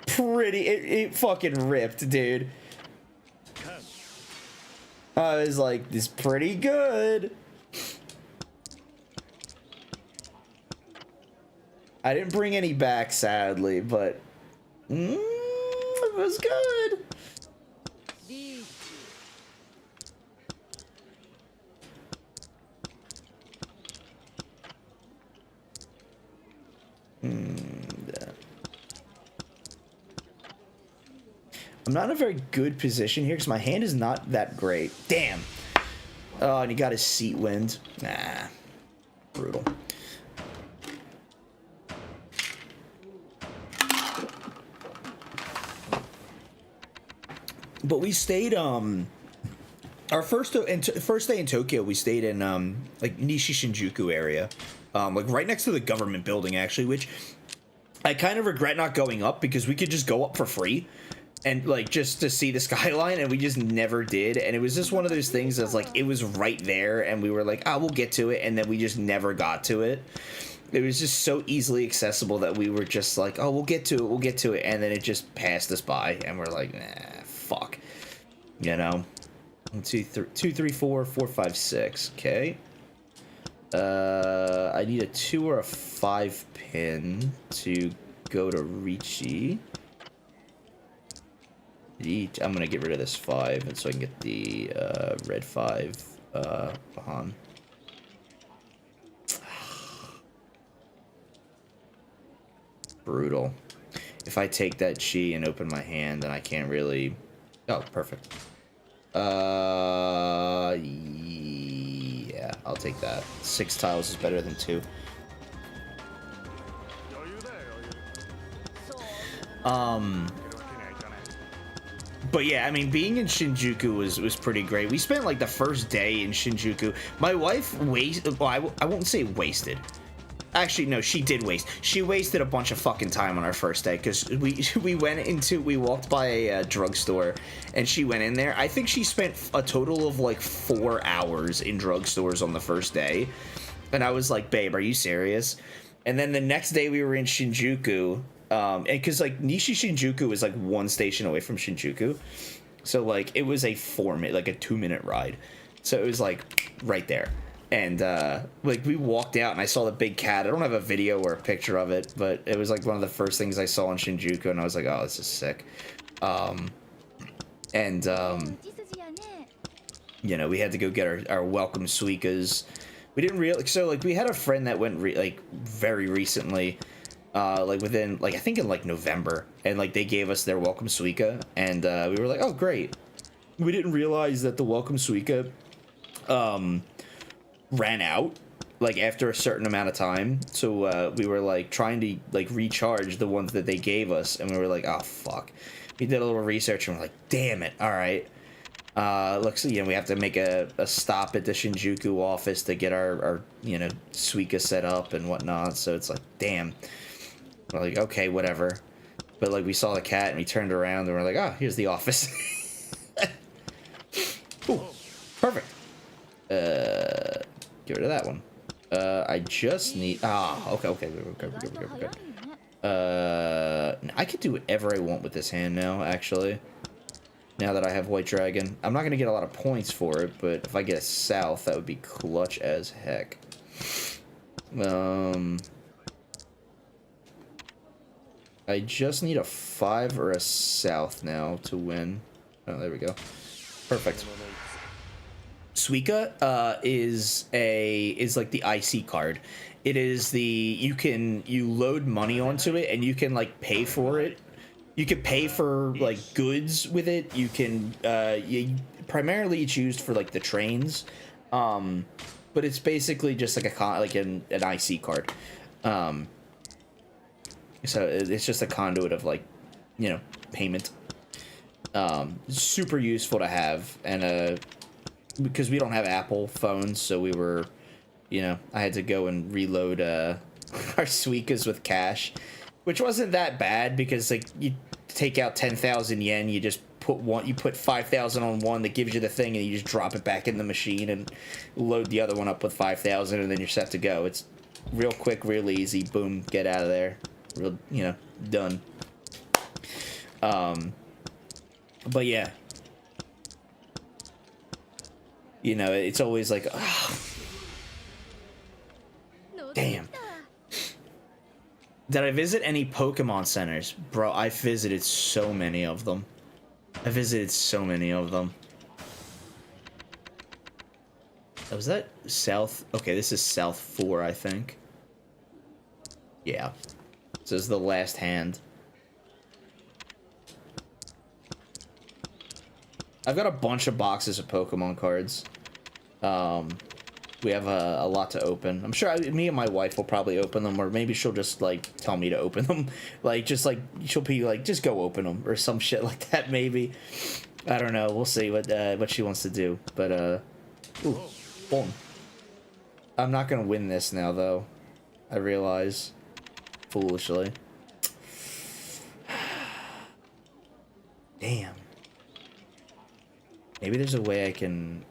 pretty... It fucking ripped, dude. I was like, this is pretty good. I didn't bring any back, sadly, but... it was good. I'm not in a very good position here because my hand is not that great. Damn. Oh, and he got his seat wind. Nah. Brutal. But we stayed our first day in Tokyo, we stayed in like Nishi Shinjuku area, like right next to the government building actually, which I kind of regret not going up because we could just go up for free and like just to see the skyline, and we just never did. And it was just one of those things that's like it was right there and we were like, oh, we'll get to it, and then we just never got to it. It was just so easily accessible that we were just like, oh, we'll get to it, and then it just passed us by and we're like, nah, fuck, you know. 1, 2, 3, 4, 5, 6. Okay. I need a 2 or a 5 pin to go to Ricci. I'm gonna get rid of this 5, and so I can get the red 5 on. Brutal. If I take that chi and open my hand, then I can't really. Oh, perfect. Yeah, I'll take that. 6 tiles is better than 2. But yeah, I mean, being in Shinjuku was pretty great. We spent like the first day in Shinjuku. My wife well, I won't say wasted. Actually, no, she did waste. She wasted a bunch of fucking time on our first day because we walked by a drugstore and she went in there. I think she spent a total of like 4 hours in drugstores on the first day. And I was like, babe, are you serious? And then the next day we were in Shinjuku. And because like Nishi Shinjuku is like 1 station away from Shinjuku. So like it was a 2-minute ride. So it was like right there. And like we walked out and I saw the big cat. I don't have a video or a picture of it, but it was like one of the first things I saw in Shinjuku, and I was like, oh, this is sick. You know, we had to go get our welcome suikas. We didn't really, so like we had a friend that went very recently, like within like I think in like November, and like they gave us their welcome suika, and we were like, oh great. We didn't realize that the welcome suika ran out like after a certain amount of time, so we were like trying to like recharge the ones that they gave us, and we were like, oh fuck. We did a little research and we're like, damn it, all right. Looks, you know, we have to make a stop at the Shinjuku office to get our you know, suika set up and whatnot, so it's like, damn. We're like, okay, whatever. But like we saw the cat and we turned around and we're like, oh, here's the office. Ooh, perfect. Get rid of that one. I just need. Okay. I could do whatever I want with this hand now. Actually, now that I have White Dragon, I'm not gonna get a lot of points for it, but if I get a south, that would be clutch as heck. I just need a 5 or a south now to win. Oh, there we go. Perfect. Suica is like the IC card. It is you load money onto it and you can like pay for it. You can pay for like goods with it. You can primarily it's used for like the trains, but it's basically just like an IC card. So it's just a conduit of like, you know, payment. Super useful to have, and because we don't have Apple phones, so we were, you know, I had to go and reload our Suicas with cash, which wasn't that bad because like you take out 10,000 yen, you just put 5,000 on one that gives you the thing, and you just drop it back in the machine and load the other one up with 5,000, and then you're set to go. It's real quick, real easy. Boom, get out of there. Real, you know, done. But yeah. You know, it's always like, oh, damn. Did I visit any Pokemon centers? Bro, I visited so many of them. Was that South? Okay, this is South 4, I think. Yeah. This is the last hand. I've got a bunch of boxes of Pokemon cards. We have a lot to open. I'm sure me and my wife will probably open them, or maybe she'll just like tell me to open them. Like she'll be like, just go open them or some shit like that, maybe. I don't know. We'll see what she wants to do. But ooh, boom. I'm not gonna win this now, though. I realize, foolishly. Damn. Maybe there's a way I can.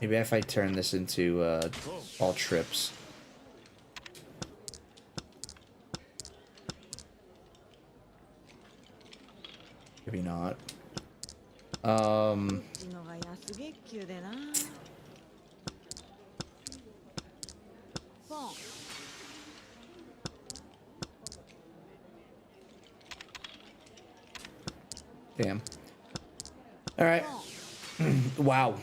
Maybe if I turn this into all trips. Maybe not. Damn. All right. Wow.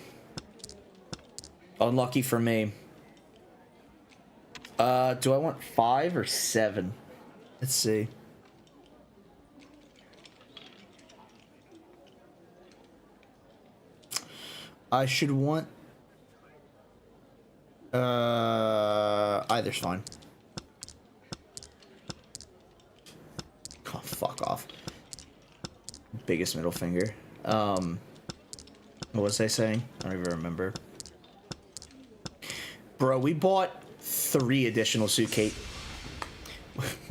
Unlucky for me. Do I want 5 or 7? Let's see. I should want either's fine. Oh, fuck off. Biggest middle finger. What was I saying? I don't even remember. Bro, we bought 3 additional suitcase.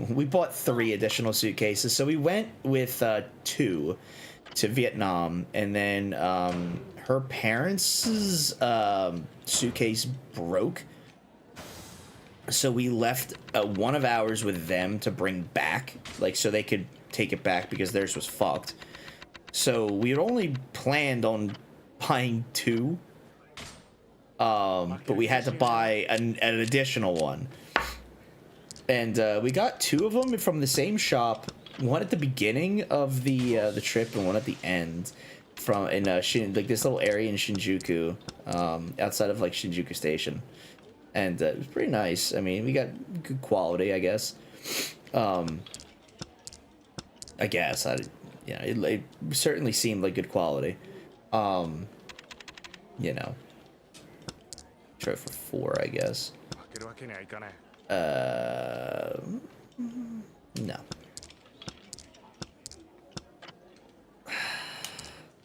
We bought 3 additional suitcases. So we went with 2 to Vietnam, and then her parents' suitcase broke. So we left one of ours with them to bring back, like, so they could take it back because theirs was fucked. So we had only planned on buying 2, but we had to buy an additional one. And we got 2 of them from the same shop. One at the beginning of the trip and one at the end, from in like this little area in Shinjuku, outside of like Shinjuku Station, and it was pretty nice. I mean, we got good quality, I guess. It certainly seemed like good quality. You know, try for 4, I guess. No.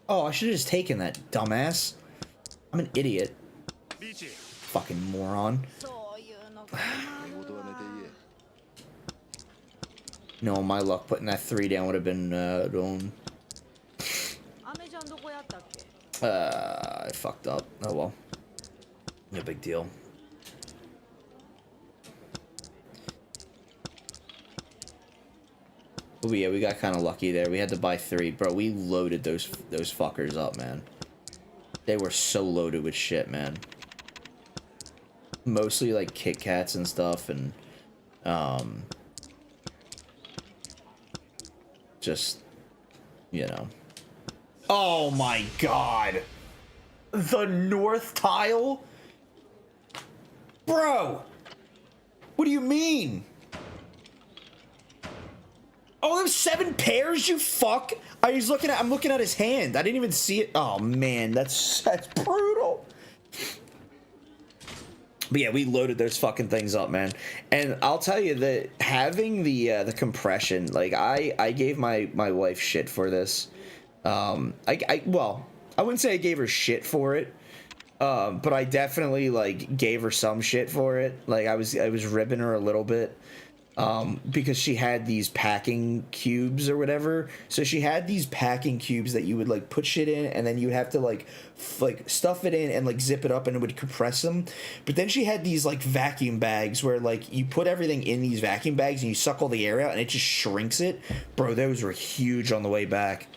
Oh, I should have just taken that, dumbass. I'm an idiot. Fucking moron. No, my luck, putting that 3 down would have been wrong. I fucked up. Oh well. No big deal. Oh yeah, we got kind of lucky there. We had to buy 3, bro. We loaded those fuckers up, man. They were so loaded with shit, man. Mostly like Kit Kats and stuff, and just, you know. Oh my god, the north tile, bro. What do you mean? Oh, there's 7 pairs, you fuck! I'm looking at his hand. I didn't even see it. Oh man, that's brutal. But yeah, we loaded those fucking things up, man. And I'll tell you that having the compression, like I gave my wife shit for this. Well, I wouldn't say I gave her shit for it. But I definitely like gave her some shit for it. Like I was ribbing her a little bit. Because she had these packing cubes or whatever. So she had these packing cubes that you would like put shit in, and then you would have to like stuff it in and like zip it up, and it would compress them. But then she had these like vacuum bags where like you put everything in these vacuum bags and you suck all the air out and it just shrinks it. Bro, those were huge on the way back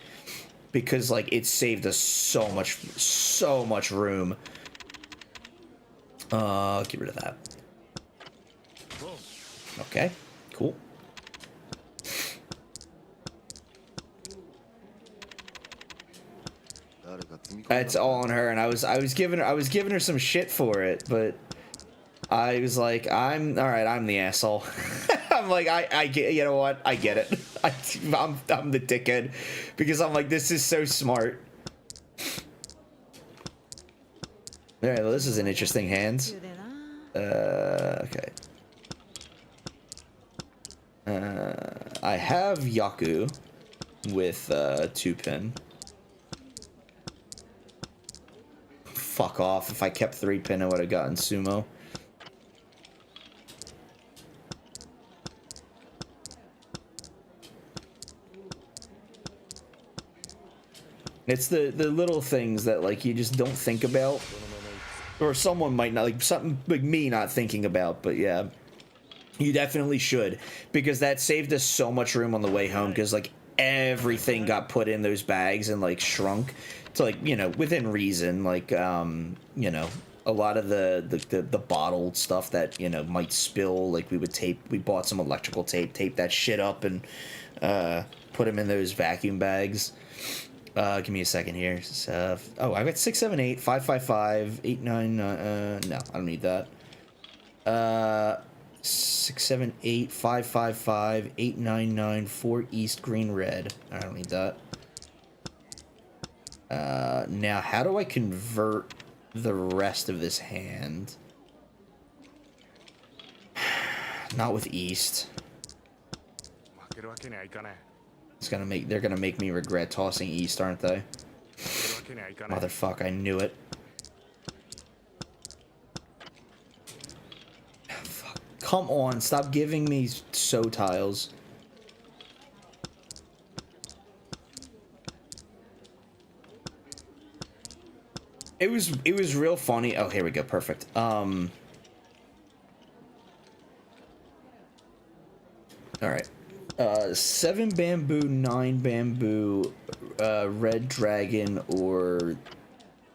because like it saved us so much room. Get rid of that. Okay. Cool. It's all on her, and I was giving her some shit for it, but I was like, I'm the asshole. I'm like, I get, you know what? I get it. I'm the dickhead because I'm like, this is so smart. All right, well, this is an interesting hand. Okay. I have Yaku with 2 pin. fuck off. If I kept 3-pin, I would have gotten sumo. It's the little things that, like, you just don't think about. Or someone might not, like, something like me not thinking about, but yeah. You definitely should. Because that saved us so much room on the way home, because, like, everything got put in those bags and, like, shrunk to, like, you know, within reason. Like, you know, a lot of the bottled stuff that, you know, might spill, like, we bought some electrical tape that shit up and put them in those vacuum bags. Give me a second here. Oh, I got 678, 555, 899. No, I don't need that. 678, 555, 899, 4 east, green, red. I don't need that. Now, how do I convert the rest of this hand? Not with east. They're gonna make me regret tossing east, aren't they? Motherfuck, I knew it. Fuck. Come on, stop giving me so tiles. It was real funny. Oh, here we go, perfect. Alright. 7 bamboo, 9 bamboo, red dragon, or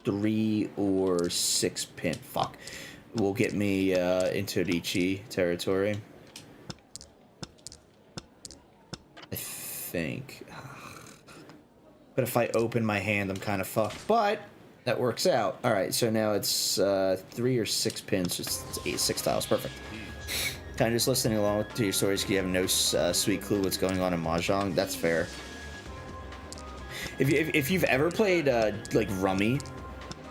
3 or 6 pin. Fuck. Will get me into Richi territory. I think. But if I open my hand, I'm kind of fucked. But that works out. Alright, so now it's 3 or 6 pins. It's 6 tiles. Perfect. Kind of just listening along to your stories because you have no sweet clue what's going on in Mahjong. That's fair. If you've ever played like Rummy,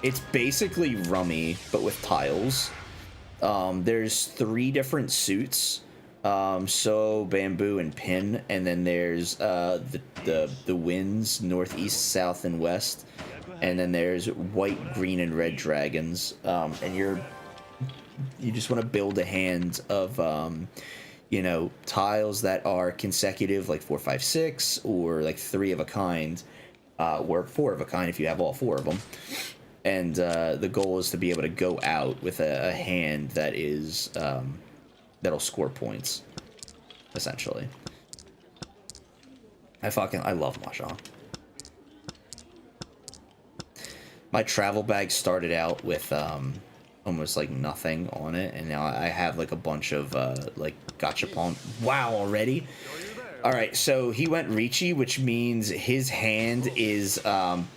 it's basically Rummy but with tiles. There's 3 different suits, so bamboo and pin, and then there's the winds, northeast, south, and west, and then there's white, green, and red dragons, and you just want to build a hand of, you know, tiles that are consecutive, like 4, 5, 6, or like 3 of a kind, or 4 of a kind if you have all 4 of them. And the goal is to be able to go out with a hand that is, that'll score points, essentially. I love Mahjong. My travel bag started out with, almost like nothing on it, and now I have like a bunch of like gachapon. Wow, already. All right, so he went Richi, which means his hand is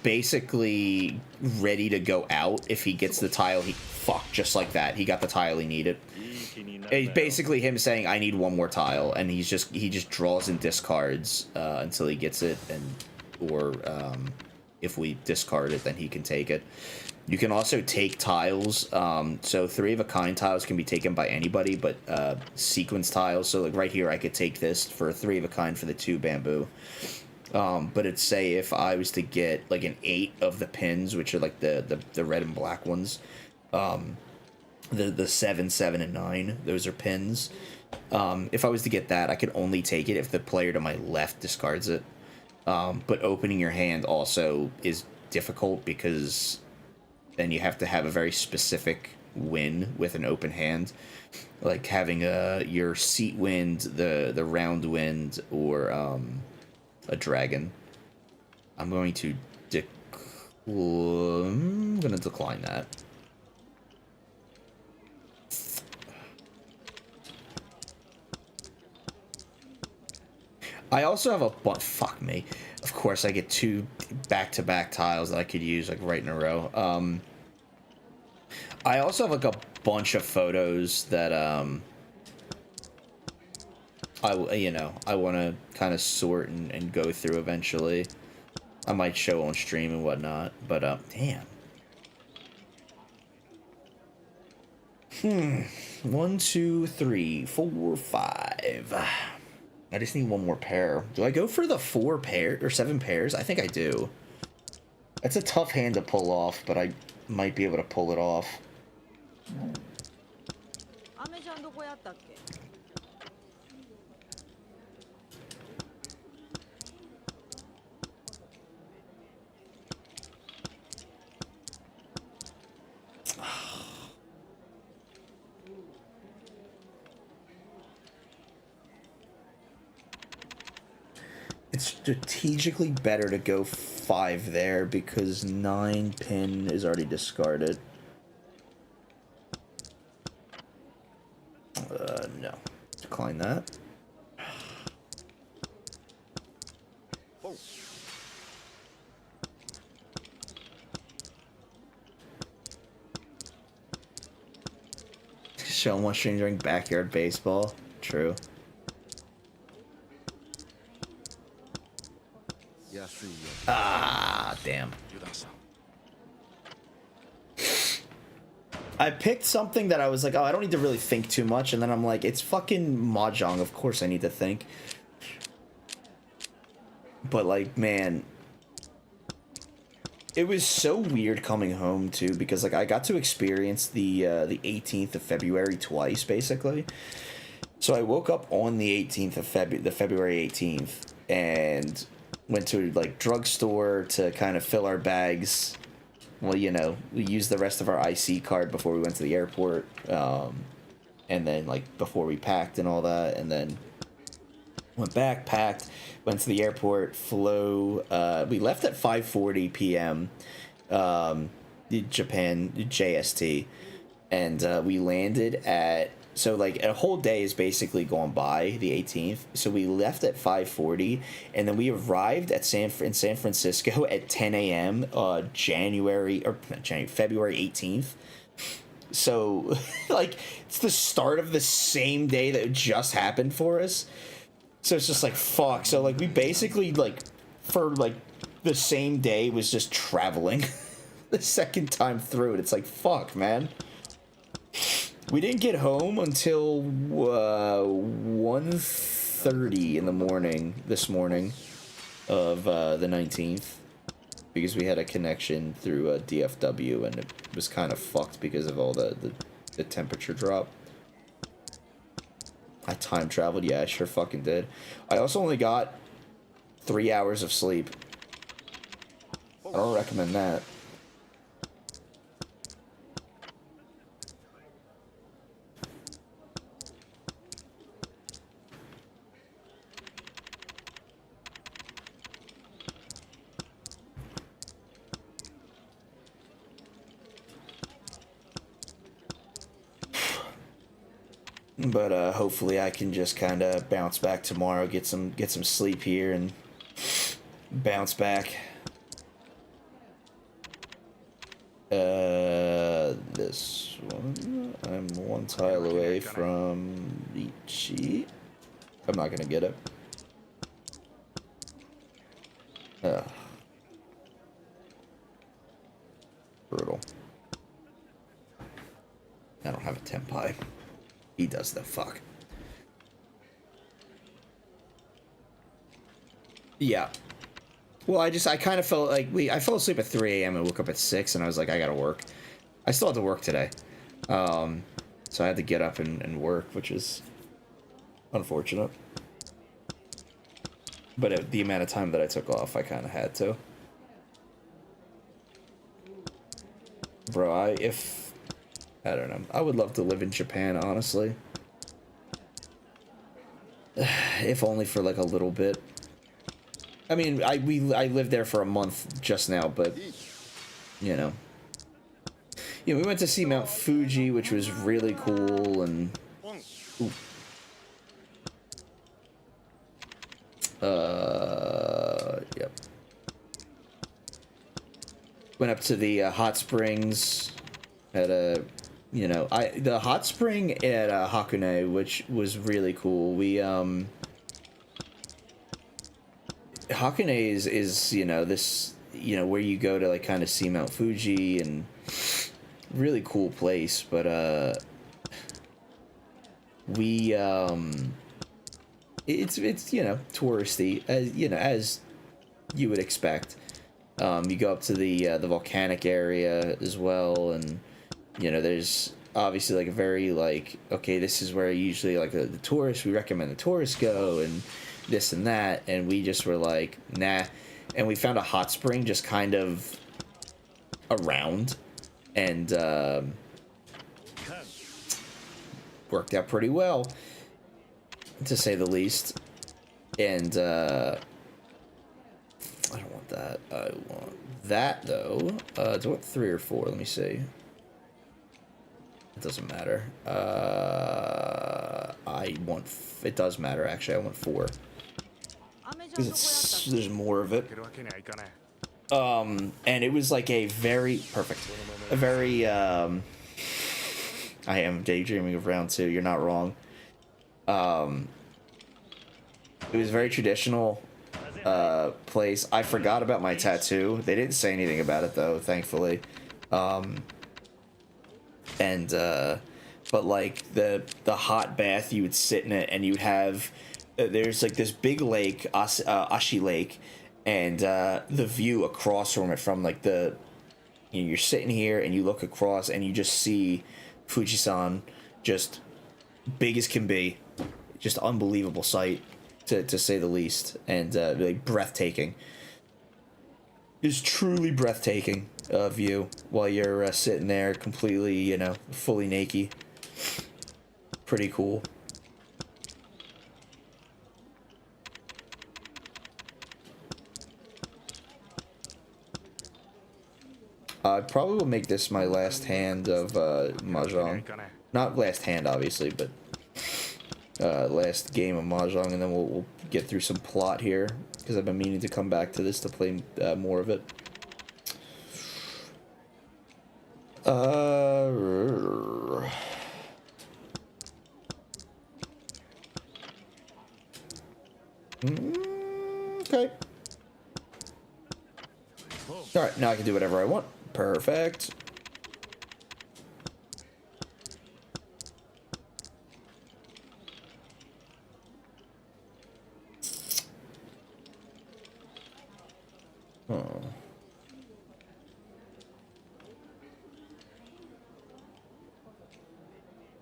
basically ready to go out if he gets the tile. Just like that, he got the tile he needed. It's basically him saying, I need one more tile, and he just draws and discards until he gets it, or if we discard it, then he can take it. You can also take tiles, so 3 of a kind tiles can be taken by anybody, but sequence tiles, so like right here I could take this for 3 of a kind for the 2 bamboo. But it's, say if I was to get like an 8 of the pins, which are like the red and black ones, the 7, 7, and 9, those are pins. If I was to get that, I could only take it if the player to my left discards it. But opening your hand also is difficult because then you have to have a very specific win with an open hand, like having your seat wind, the round wind, or a dragon. I'm going to decline that. I also have a bunch. Fuck me. Of course, I get 2 back-to-back tiles that I could use like right in a row. I also have like a bunch of photos that I want to kind of sort and go through eventually. I might show on stream and whatnot, but damn. 1, 2, 3, 4, 5. I just need one more pair. Do I go for the 4 pair or 7 pairs? I think I do. That's a tough hand to pull off, but might be able to pull it off. It's strategically better to go 5 there because 9 pin is already discarded. No. Decline that. Showing one stream during backyard baseball. True. Ah, damn. I picked something that I was like, oh, I don't need to really think too much, and then I'm like, it's fucking Mahjong, of course I need to think. But like, man, it was so weird coming home too, because like I got to experience the 18th of February twice, basically. So I woke up on the 18th of February 18th, and went to like drugstore to kind of fill our bags. Well, you know, we used the rest of our IC card before we went to the airport, and then like before we packed and all that, and then went back, packed, went to the airport, flew. We left at 5:40 p.m. Japan JST, and we landed at. So, like, a whole day is basically gone by, the 18th. So, we left at 5:40, and then we arrived at San Francisco at 10 a.m. February 18th. So, like, it's the start of the same day that just happened for us. So, it's just like, fuck. So, like, we basically, like, for, like, the same day was just traveling the second time through it. It's like, fuck, man. We didn't get home until 1:30 in the morning this morning of the 19th, because we had a connection through DFW, and it was kind of fucked because of all the temperature drop. I time traveled, yeah, I sure fucking did. I also only got 3 hours of sleep. I don't recommend that. But hopefully I can just kind of bounce back tomorrow, get some sleep here, and bounce back. This one, I'm one tile away from Ricci. I'm not gonna get it. Brutal. I don't have a tempai. He does the fuck. Yeah. Well, I kind of felt like I fell asleep at 3 a.m. and woke up at 6, and I was like, I gotta work. I still had to work today. So I had to get up and work, which is unfortunate. But the amount of time that I took off, I kind of had to. Bro, I don't know. I would love to live in Japan, honestly. If only for like a little bit. I mean, I lived there for a month just now, but you know. Yeah, we went to see Mount Fuji, which was really cool, and ooh. Yep. Went up to the hot springs. Had a, you know, the hot spring at Hakone, which was really cool. We Hakone is you know, this, you know, where you go to like kind of see Mount Fuji, and really cool place. But we it's you know, touristy, as you know, as you would expect. You go up to the volcanic area as well, and you know there's obviously like a very like, okay, this is where usually like the tourists, we recommend the tourists go, and this and that, and we just were like, nah. And we found a hot spring just kind of around, and worked out pretty well, to say the least. And I don't want that. I want that though. Do I want 3 or 4? Let me see. It doesn't matter. It does matter actually. I want 4 because there's more of it. And it was like a very I am daydreaming of round 2. You're not wrong. It was a very traditional place. I forgot about my tattoo. They didn't say anything about it though, thankfully. But like the hot bath, you would sit in it and you'd have there's like this big lake, Ashi Lake, and the view across from it, from like you're sitting here and you look across and you just see Fujisan, just big as can be, just unbelievable sight to say the least, and like breathtaking. It's truly breathtaking view while you're sitting there completely, you know, fully naked. Pretty cool. I probably will make this my last hand of Mahjong. Not last hand, obviously, but last game of Mahjong, and then we'll get through some plot here, because I've been meaning to come back to this to play more of it. Okay. Alright, now I can do whatever I want. Perfect. Oh.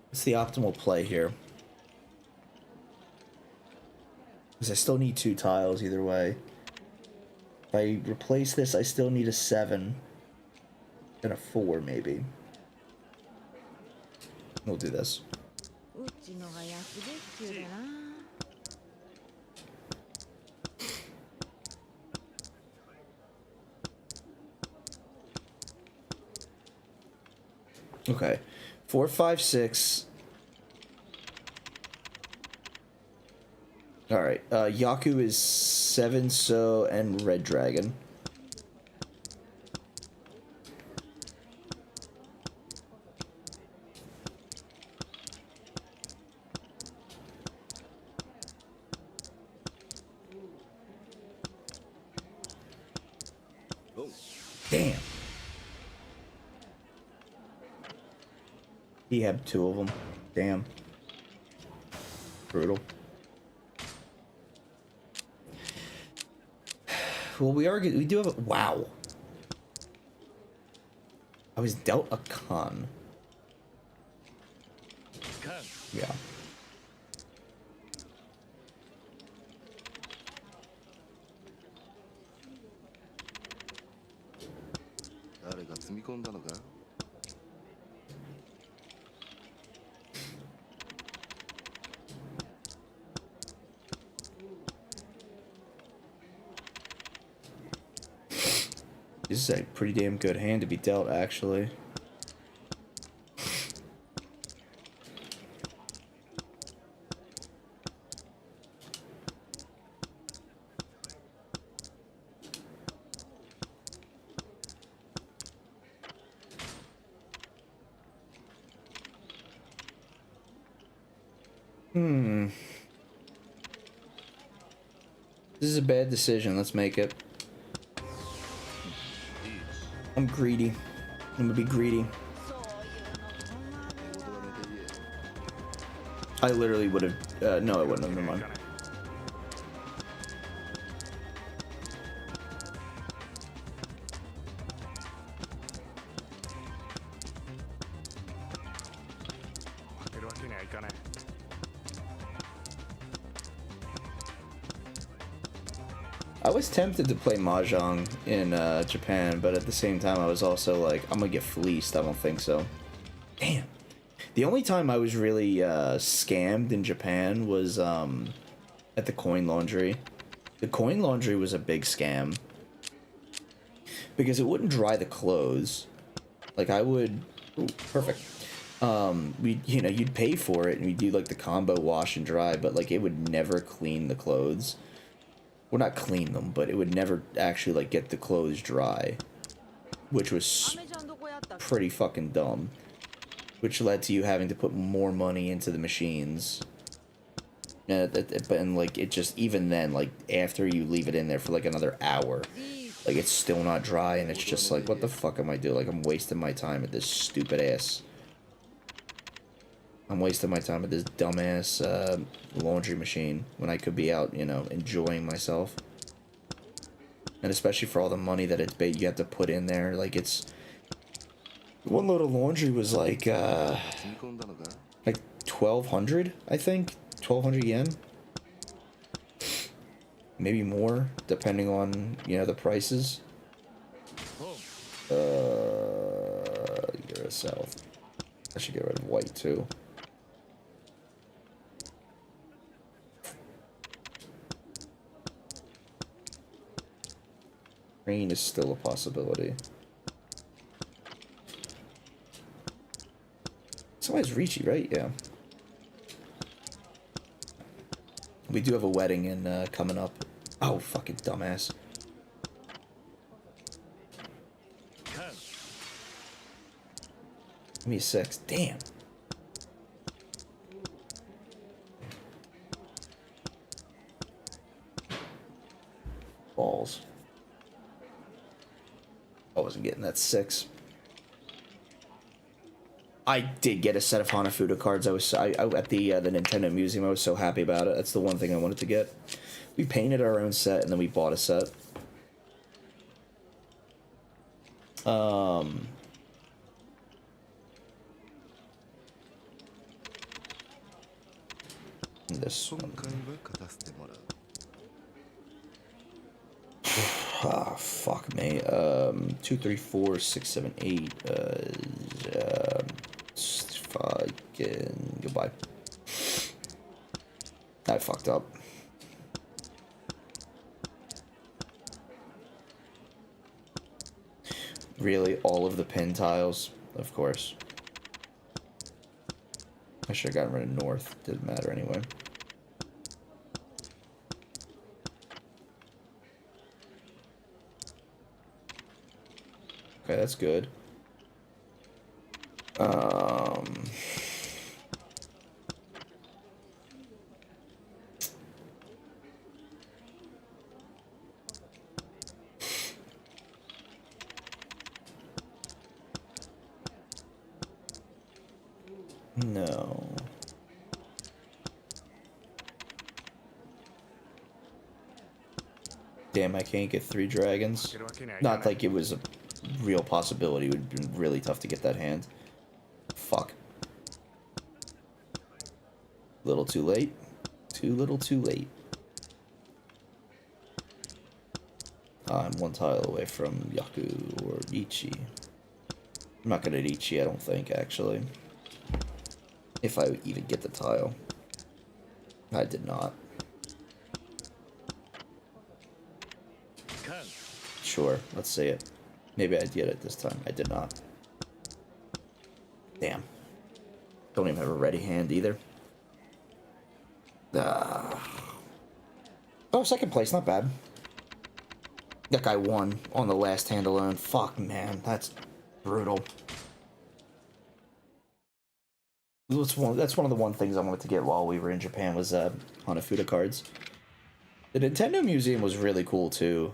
What's the optimal play here? Because I still need 2 tiles either way. If I replace this, I still need a 7 and a 4 maybe. We'll do this. Okay, 4, 5, 6. All right, Yaku is 7, so, and Red Dragon. Damn. He had 2 of them. Damn. Brutal. Well, we do have a... Wow. I was dealt a con. Yeah. This is a pretty damn good hand to be dealt, actually. This is a bad decision. Let's make it. I'm greedy. I'm gonna be greedy. I literally would have... no, I wouldn't have. Never mind. I was tempted to play Mahjong in Japan, but at the same time I was also like, I'm gonna get fleeced. I don't think so. Damn. The only time I was really scammed in Japan was at the coin laundry. The coin laundry was a big scam because it wouldn't dry the clothes. Like I would, ooh, perfect. You'd pay for it and you'd do like the combo wash and dry, but like it would never clean the clothes. Well, not clean them, but it would never actually like get the clothes dry, which was pretty fucking dumb. Which led to you having to put more money into the machines. And like it just, even then, like after you leave it in there for like another hour, like it's still not dry, and it's just like, what the fuck am I doing? Like I'm wasting my time at this stupid ass. I'm wasting my time at this dumbass laundry machine when I could be out, you know, enjoying myself. And especially for all the money that you have to put in there, like it's, one load of laundry was like 1,200, I think, 1,200 yen, maybe more, depending on, you know, the prices. Get rid of south. I should get rid of white too. Green is still a possibility. Somebody's Ricci, right? Yeah. We do have a wedding in coming up. Oh, fucking dumbass. Give me a 6. Damn. Balls. I wasn't getting that 6. I did get a set of Hanafuda cards. I at the Nintendo Museum. I was so happy about it. That's the one thing I wanted to get. We painted our own set and then we bought a set. This one. Ah, fuck me. 2, 3, 4, 6, 7, 8. Fucking goodbye. I fucked up. Really, all of the pin tiles, of course. I should have gotten rid of north. Didn't matter anyway. Okay, that's good. No. Damn, I can't get 3 dragons. Not like it was a real possibility. It would have been really tough to get that hand. Fuck. Little too late. Too little too late. I'm 1 tile away from Yaku or Ichi. I'm not gonna Ichi, I don't think, actually. If I even get the tile. I did not. Sure, let's see it. Maybe I get it this time. I did not. Damn. Don't even have a ready hand either. Oh, 2nd place, not bad. That guy won on the last hand alone. Fuck, man, that's brutal. That's one of the things I wanted to get while we were in Japan was Hanafuda cards. The Nintendo Museum was really cool too.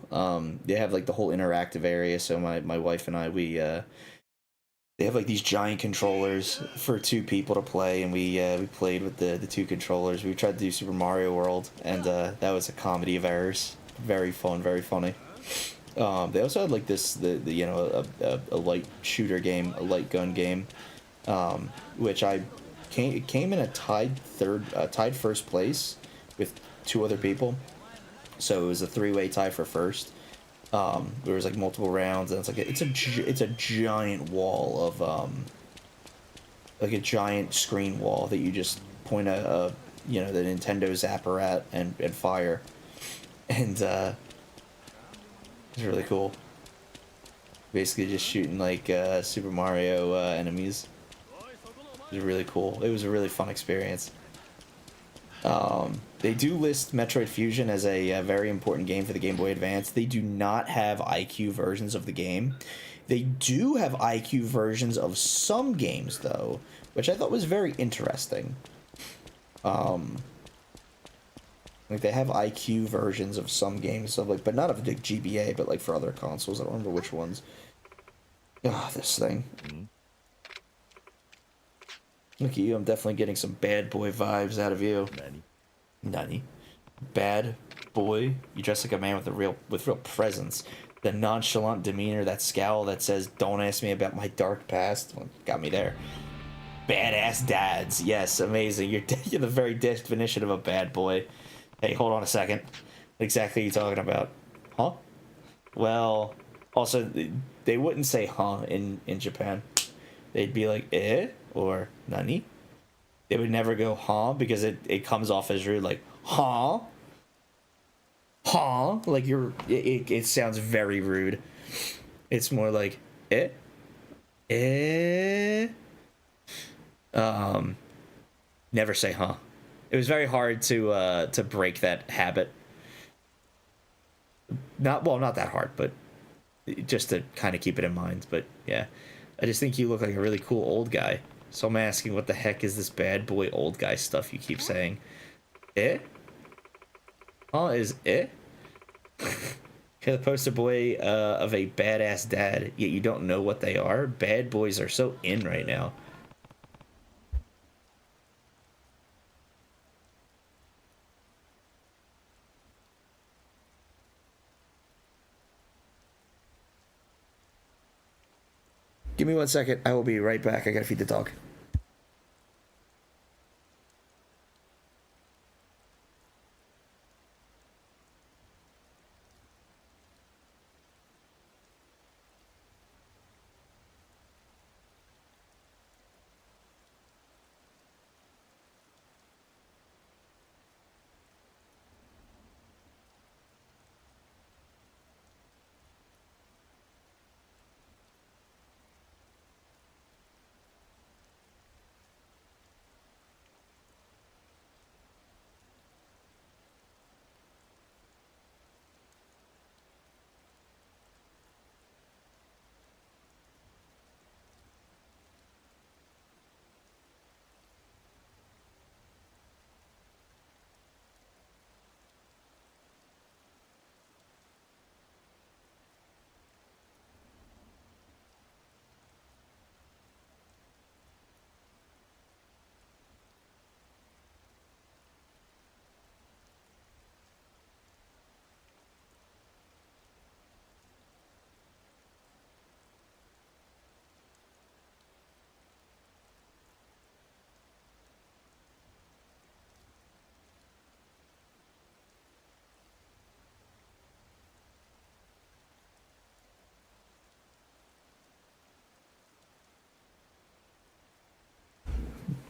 They have like the whole interactive area. So my wife and I, they have like these giant controllers for 2 people to play, and we played with the 2 controllers. We tried to do Super Mario World, and that was a comedy of errors. Very fun, very funny. They also had like a light shooter game, a light gun game, which I it came in a tied first place with 2 other people. So it was a 3-way tie for first. There was like multiple rounds, and it's like it's a giant wall of like a giant screen wall that you just point the Nintendo zapper at and fire, and it's really cool. Basically, just shooting like Super Mario enemies. It was really cool. It was a really fun experience. They do list Metroid Fusion as a very important game for the Game Boy Advance. They do not have IQ versions of the game. They do have IQ versions of some games, though, which I thought was very interesting. Like, they have IQ versions of some games, so like, but not of the GBA, but like for other consoles. I don't remember which ones. Ah, this thing. Look at you, I'm definitely getting some bad boy vibes out of you. Nani. Bad boy. You dress like a man with real presence. The nonchalant demeanor, that scowl that says, "Don't ask me about my dark past." Well, got me there. Badass dads. Yes, amazing. You're the very definition of a bad boy. Hey, hold on a second. What exactly are you talking about? Huh? Well, also, they wouldn't say huh in Japan. They'd be like, eh? Or nani? They would never go huh because it comes off as rude, like, huh? Huh? Like it sounds very rude. It's more like, eh? Eh? Never say huh. It was very hard to break that habit. Not that hard, but just to kind of keep it in mind. But yeah, I just think you look like a really cool old guy. So I'm asking, what the heck is this bad boy old guy stuff you keep saying? Eh? Oh, is eh? You're the poster boy of a badass dad, yet you don't know what they are? Bad boys are so in right now. Give me 1 second. I will be right back. I gotta feed the dog.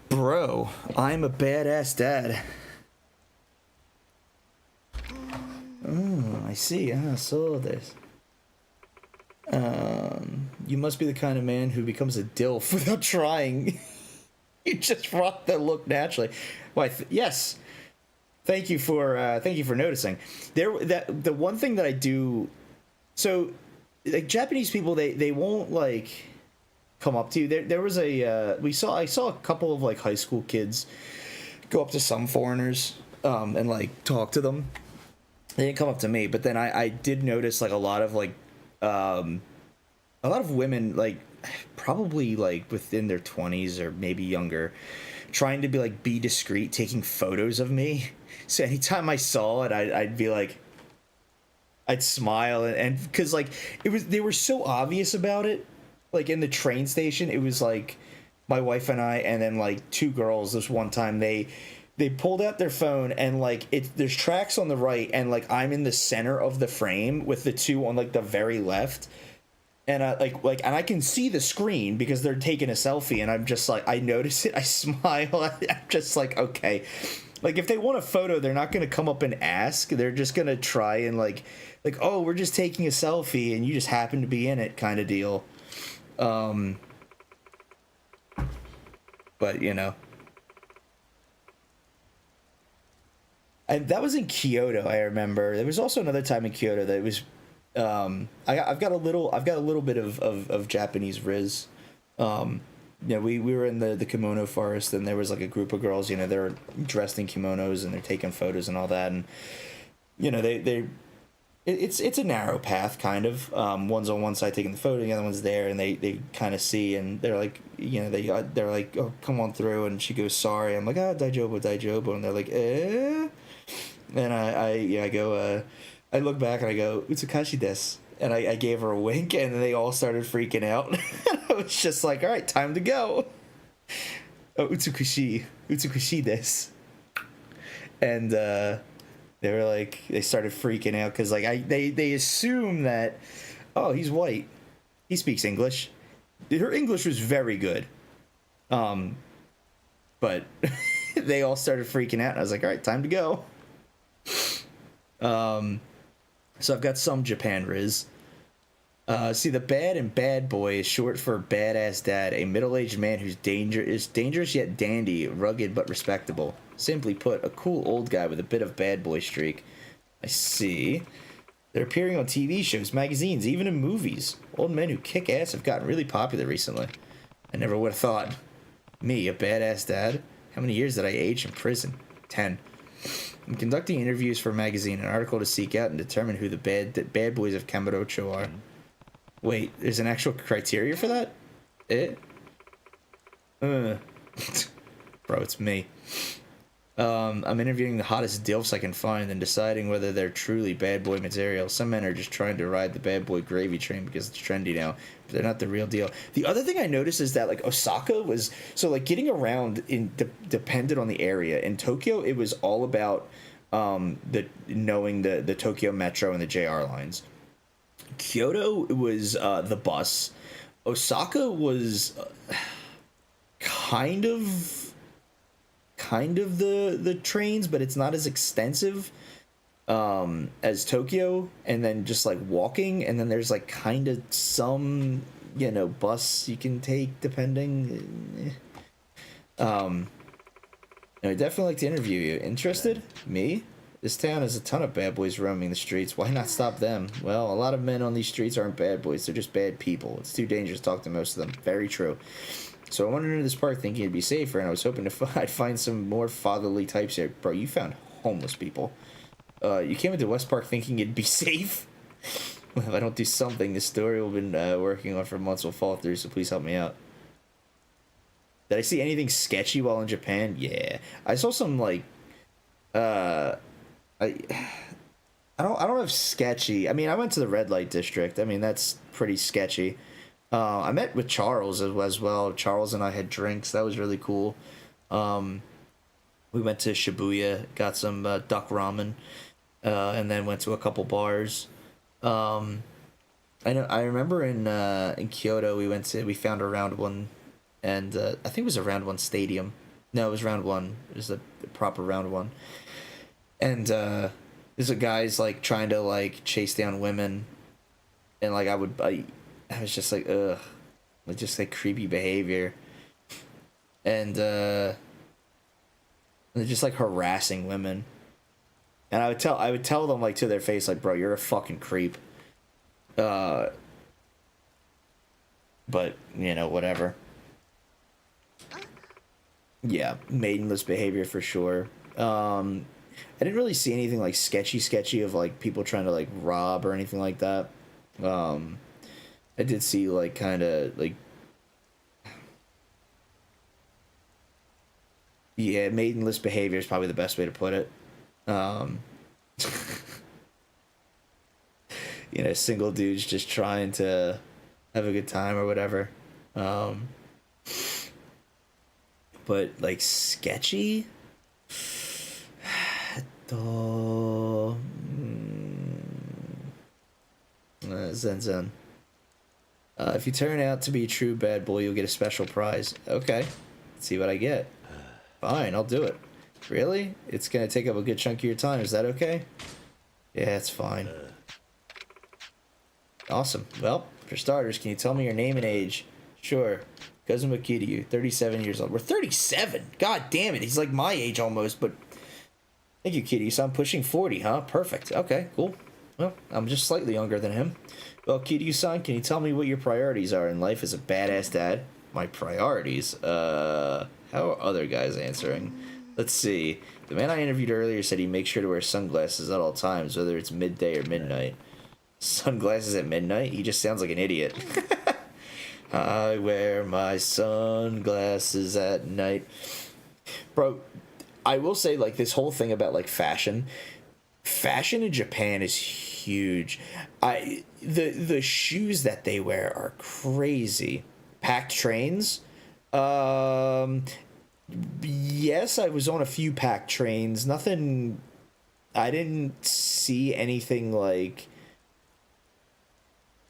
Bro, I'm a badass dad. Oh, I see. I saw this. You must be the kind of man who becomes a DILF without trying. You just rock that look naturally. Why? Yes. Thank you for noticing. The one thing that I do, so like Japanese people, they won't like come up to you. There was I saw a couple of like high school kids go up to some foreigners and like talk to them. They didn't come up to me, but then I did notice like a lot of women, like probably like within their 20s or maybe younger, trying to be discreet, taking photos of me. So anytime I saw it, I'd be like, I'd smile and because like they were so obvious about it. Like in the train station, it was like my wife and I, and then like two girls. This one time they pulled out their phone, and like there's tracks on the right, and like I'm in the center of the frame with the two on like the very left, and and I can see the screen because they're taking a selfie, and I'm just like, I notice it, I smile, I'm just like, okay. Like, if they want a photo, they're not going to come up and ask. They're just going to try and, like, oh, we're just taking a selfie, and you just happen to be in it kind of deal. But, you know. And that was in Kyoto, I remember. There was also another time in Kyoto that it was... I've got a little bit of Japanese riz. Yeah, we were in the kimono forest, and there was like a group of girls, you know, they're dressed in kimonos and they're taking photos and all that, and you know, it's a narrow path kind of. One's on one side taking the photo, the other one's there, and they kind of see, and they're like, you know, they're like, oh, come on through, and she goes, sorry. I'm like, daijobu, and they're like, and I go, I look back and I go, utsukashi desu. And I gave her a wink, and they all started freaking out. I was just like, all right, time to go. Oh, utsukushi desu. And they were like, they started freaking out because like they assume that, oh, he's white, he speaks English. Her English was very good, but they all started freaking out. And I was like, all right, time to go. So I've got some Japan riz. See, the bad and bad boy is short for badass dad, a middle-aged man who's dangerous yet dandy, rugged but respectable. Simply put, a cool old guy with a bit of bad boy streak. I see. They're appearing on TV shows, magazines, even in movies. Old men who kick ass have gotten really popular recently. I never would have thought. Me, a badass dad? How many years did I age in prison? 10. I'm conducting interviews for a magazine, an article to seek out and determine who the bad boys of Kamurocho are. Wait, there's an actual criteria for that? Bro, it's me. I'm interviewing the hottest dilfs I can find and deciding whether they're truly bad boy material. Some men are just trying to ride the bad boy gravy train because it's trendy now, but they're not the real deal. The other thing I noticed is that like Osaka was, so like getting around depended on the area. In Tokyo, it was all about knowing the Tokyo Metro and the JR lines. Kyoto was the bus. Osaka was kind of the trains, but it's not as extensive as Tokyo. And then just like walking, and then there's like kind of some, you know, bus you can take depending. I definitely like to interview you. Interested? Me? This town has a ton of bad boys roaming the streets. Why not stop them? Well, a lot of men on these streets aren't bad boys. They're just bad people. It's too dangerous to talk to most of them. Very true. So I wandered into this park thinking it'd be safer, and I was hoping I'd find some more fatherly types here. Bro, you found homeless people. You came into West Park thinking it'd be safe? Well, if I don't do something, this story we've been working on for months will fall through, so please help me out. Did I see anything sketchy while in Japan? Yeah. I saw some, like, I don't have sketchy. I mean, I went to the red light district. I mean, that's pretty sketchy. I met with Charles as well. Charles and I had drinks. That was really cool. We went to Shibuya, got some duck ramen, and then went to a couple bars. I remember in Kyoto we found a round one, and I think it was a round one stadium. No, it was round one. It was the proper round one. And there's a guy's like trying to like chase down women, and like I was just like, ugh, like just like creepy behavior, and they're just like harassing women, and I would tell them like to their face like, bro, you're a fucking creep, but you know, whatever. Yeah, maidenless behavior for sure. I didn't really see anything like sketchy of like people trying to like rob or anything like that. I did see like kind of like, yeah, maidenless behavior is probably the best way to put it. You know, single dudes just trying to have a good time or whatever. but like sketchy. Zen. If you turn out to be a true bad boy, you'll get a special prize. Okay, let's see what I get. Fine, I'll do it. Really? It's gonna take up a good chunk of your time. Is that okay? Yeah, it's fine. Awesome. Well, for starters, can you tell me your name and age? Sure. Cousin Makita, 37 years old. We're 37? God damn it. He's like my age almost, but... Thank you, Kitty. So I'm pushing 40, huh? Perfect. Okay, cool. Well, I'm just slightly younger than him. Well, Kitty-san, can you tell me what your priorities are in life as a badass dad? My priorities? How are other guys answering? Let's see. The man I interviewed earlier said he makes sure to wear sunglasses at all times, whether it's midday or midnight. Sunglasses at midnight? He just sounds like an idiot. I wear my sunglasses at night. Bro, I will say, like, this whole thing about, like, fashion in Japan is huge. The shoes that they wear are crazy. Packed trains? Yes, I was on a few packed trains. Nothing... I didn't see anything, like,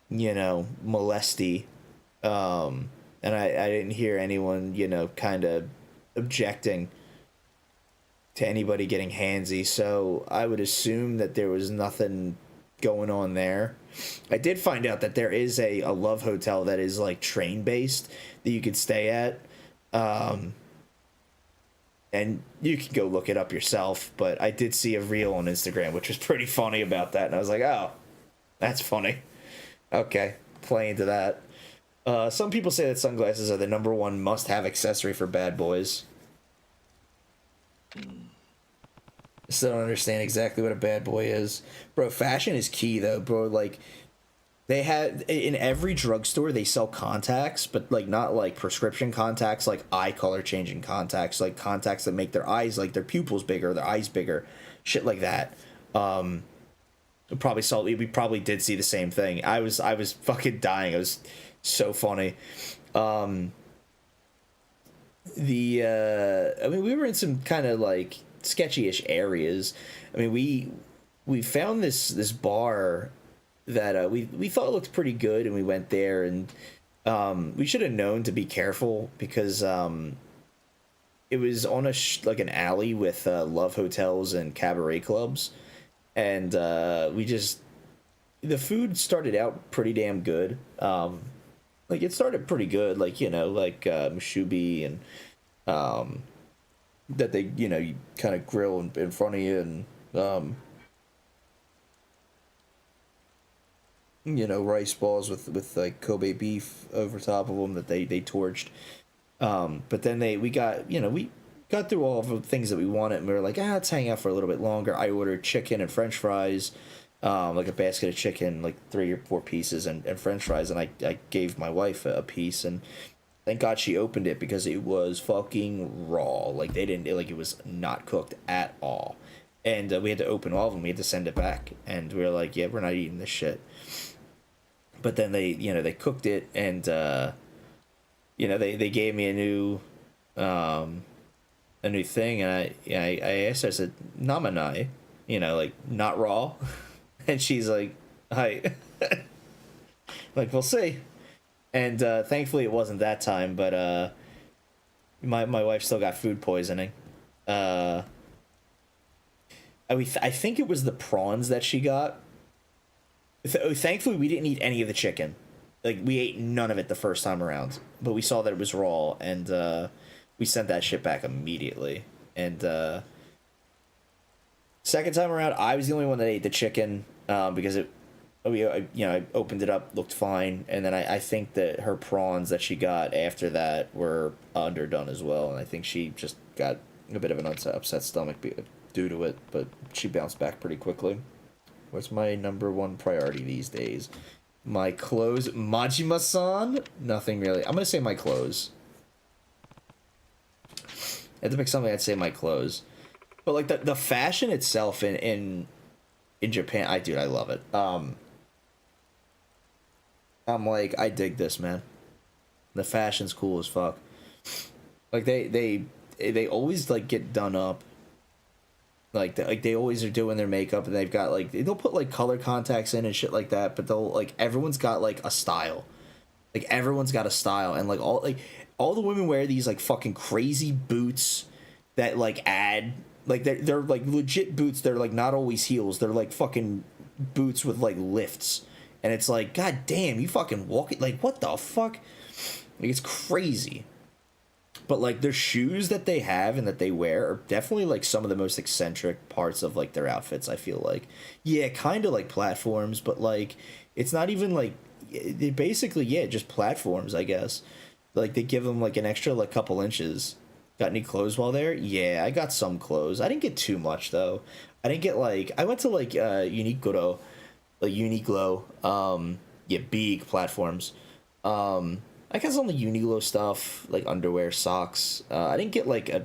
you know, molesty. And I didn't hear anyone, you know, kind of objecting to anybody getting handsy, so I would assume that there was nothing going on there. I did find out that there is a love hotel that is, like, train-based that you could stay at, and you can go look it up yourself, but I did see a reel on Instagram, which was pretty funny about that, and I was like, oh, that's funny. Okay, play into that. Some people say that sunglasses are the #1 must-have accessory for bad boys. Still don't understand exactly what a bad boy is. Bro, fashion is key, though, bro. Like, they had... In every drugstore, they sell contacts, but, like, not, like, prescription contacts, like eye color-changing contacts, like contacts that make their eyes, like, their pupils bigger, their eyes bigger, shit like that. We probably did see the same thing. I was fucking dying. It was so funny. I mean, we were in some kind of, like, sketchy-ish areas. I mean, we found this bar that we thought looked pretty good, and we went there, and we should have known to be careful because it was on like an alley with love hotels and cabaret clubs, and the food started out pretty damn good. Like, it started pretty good, like, you know, like mushubi and that they, you know, you kind of grill in front of you, and you know, rice balls with like Kobe beef over top of them that they torched. But then we got through all of the things that we wanted, and we were like, let's hang out for a little bit longer. I ordered chicken and French fries, like a basket of chicken, like 3 or 4 pieces, and French fries, and I gave my wife a piece, and thank God she opened it because it was fucking raw. Like, they didn't, like, it was not cooked at all. And we had to open all of them. We had to send it back. And we were like, yeah, we're not eating this shit. But then they cooked it, and, they gave me a new thing. And I asked her, I said, namanai, like, not raw. And she's like, hi. Like, we'll see. And thankfully it wasn't that time, but my wife still got food poisoning. I think it was the prawns that she got. Thankfully we didn't eat any of the chicken. Like, we ate none of it the first time around, but we saw that it was raw, and we sent that shit back immediately. And second time around, I was the only one that ate the chicken because I opened it up, looked fine, and then I think that her prawns that she got after that were underdone as well, and I think she just got a bit of an upset stomach due to it, but she bounced back pretty quickly. What's my #1 priority these days? My clothes. Majima-san? Nothing really. I'm gonna say my clothes. I had to pick something, I'd say my clothes. But, like, the fashion itself in Japan, I love it. I'm like, I dig this, man. The fashion's cool as fuck. Like they always like get done up. Like they always are doing their makeup, and they've got like they'll put like color contacts in and shit like that. But they'll like everyone's got like a style. Like everyone's got a style, and like all the women wear these like fucking crazy boots that like add like they're like legit boots. They're like not always heels. They're like fucking boots with like lifts, and it's like god damn, you fucking walk it like what the fuck? Like it's crazy. But like their shoes that they have and that they wear are definitely like some of the most eccentric parts of like their outfits. I feel like, yeah, kind of like platforms, but like it's not even like they basically just platforms. I guess like they give them like an extra like couple inches. Got any clothes while there? Yeah, I got some clothes. I didn't get too much though. I didn't get like I went to like Uniqlo, big platforms. I got some like Uniqlo stuff, like underwear, socks. I didn't get like I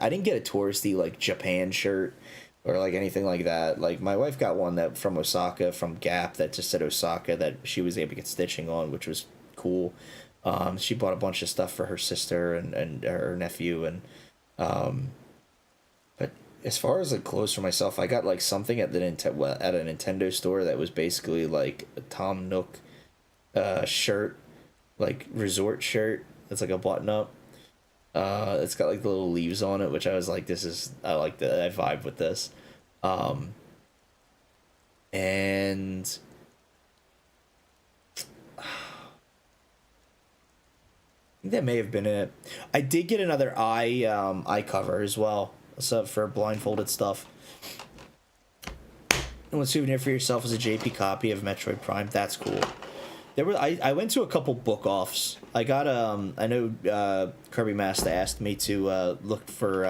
didn't get a touristy like Japan shirt or like anything like that. Like my wife got one that from Osaka, from Gap, that just said Osaka, that she was able to get stitching on, which was cool. She bought a bunch of stuff for her sister and her nephew, and but as far as like clothes for myself, I got like something at a Nintendo store that was basically like a Tom Nook shirt, like resort shirt. It's like a button up. It's got like the little leaves on it, which I was like, I like that. I vibe with this. And I think that may have been it. I did get another eye cover as well. So for blindfolded stuff. And one souvenir for yourself is a JP copy of Metroid Prime. That's cool. I went to a couple book offs. I got I know Kirby Master asked me to look for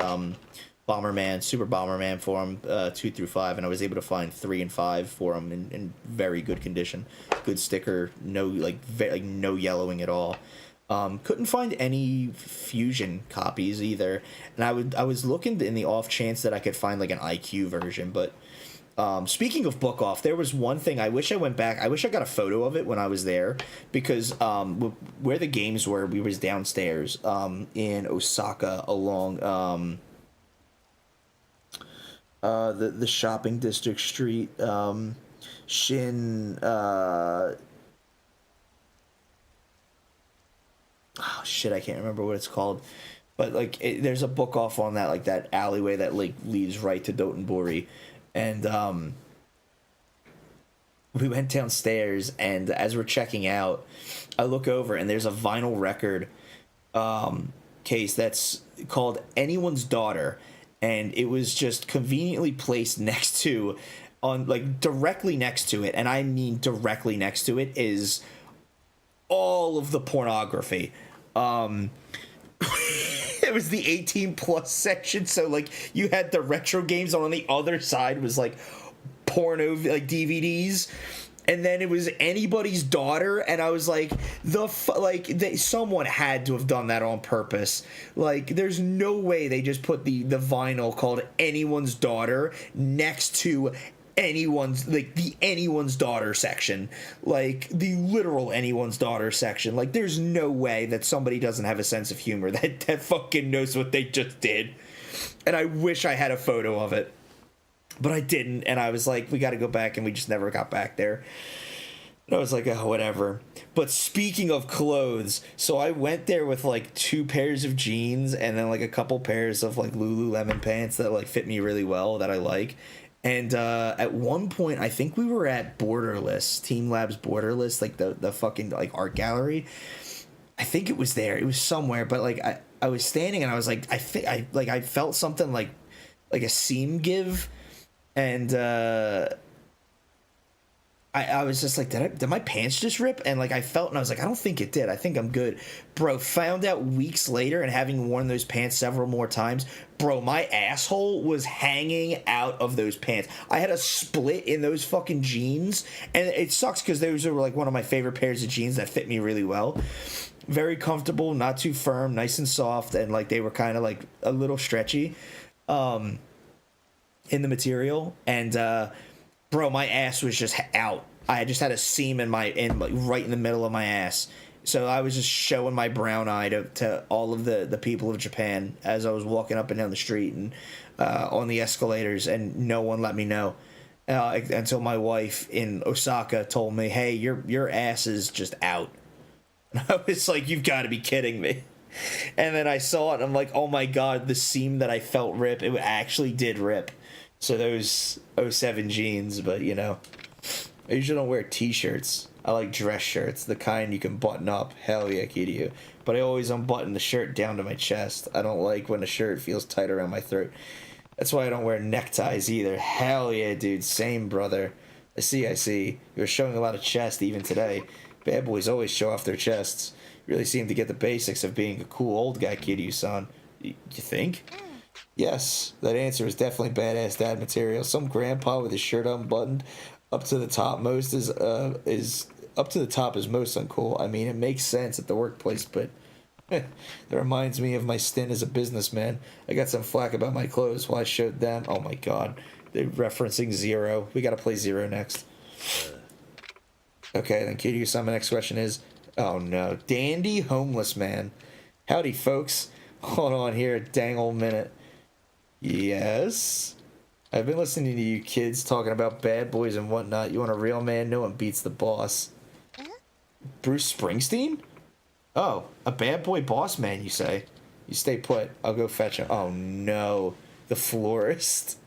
Super Bomberman for him 2 through 5, and I was able to find 3 and 5 for him in very good condition. Good sticker, no no yellowing at all. Couldn't find any fusion copies either, and I was looking in the off chance that I could find like an IQ version, but speaking of book off, there was one thing I wish I went back. I wish I got a photo of it when I was there, because where the games were, we was downstairs in Osaka along the shopping district street, Shin. Oh shit, I can't remember what it's called, but like there's a book off on that, like that alleyway that like leads right to Dotonbori. And we went downstairs, and as we're checking out, I look over and there's a vinyl record case that's called Anyone's Daughter, and it was just conveniently placed next to, directly next to it, and I mean directly next to it, is all of the pornography. It was the 18 plus section, so like you had the retro games, on the other side was like porno like DVDs, and then it was Anybody's Daughter, and I was like, someone had to have done that on purpose. Like there's no way they just put the vinyl called Anyone's Daughter next to the Anyone's Daughter section, like the literal Anyone's Daughter section. Like there's no way that somebody doesn't have a sense of humor that fucking knows what they just did. And I wish I had a photo of it, but I didn't, and I was like, we got to go back, and we just never got back there. And I was like, oh, whatever. But speaking of clothes, so I went there with like 2 pairs of jeans and then like a couple pairs of like Lululemon pants that like fit me really well, that I like. And at one point, I think we were at Borderless, Team Labs Borderless, like the fucking like art gallery. I think it was there. It was somewhere, but like I was standing and I was like, I felt something like a seam give, and I was just like, did my pants just rip? And like I felt, and I was like, I don't think it did. I think I'm good. Bro, found out weeks later, and having worn those pants several more times, bro, my asshole was hanging out of those pants. I had a split in those fucking jeans, and it sucks because those were like one of my favorite pairs of jeans that fit me really well. Very comfortable, not too firm, nice and soft, and like they were kind of like a little stretchy in the material, and bro, my ass was just out. I just had a seam right in the middle of my ass, So I was just showing my brown eye to all of the people of Japan as I was walking up and down the street and on the escalators, and no one let me know until my wife in Osaka told me, "Hey, your ass is just out." And I was like, "You've got to be kidding me." And then I saw it, and I'm like, "Oh my god, the seam that I felt rip, it actually did rip." So those '07 jeans, but you know, I usually don't wear t-shirts. I like dress shirts, the kind you can button up. Hell yeah, Kiryu. But I always unbutton the shirt down to my chest. I don't like when the shirt feels tight around my throat. That's why I don't wear neckties either. Hell yeah, dude. Same, brother. I see. You're showing a lot of chest even today. Bad boys always show off their chests. Really seem to get the basics of being a cool old guy, Kiryu-san. You think? Yes, that answer is definitely badass dad material. Some grandpa with his shirt unbuttoned up to the top most is up to the top is most uncool. I mean, it makes sense at the workplace, but that reminds me of my stint as a businessman. I got some flack about my clothes while I showed them. Oh my god, they're referencing Zero. We gotta play Zero next. Okay, then Kiryu-san, my next question is, oh no, Dandy Homeless Man. Howdy, folks. Hold on here a dang old minute. Yes? I've been listening to you kids talking about bad boys and whatnot. You want a real man? No one beats the boss. Bruce Springsteen? Oh, a bad boy boss man, you say? You stay put. I'll go fetch him. Oh no. The florist.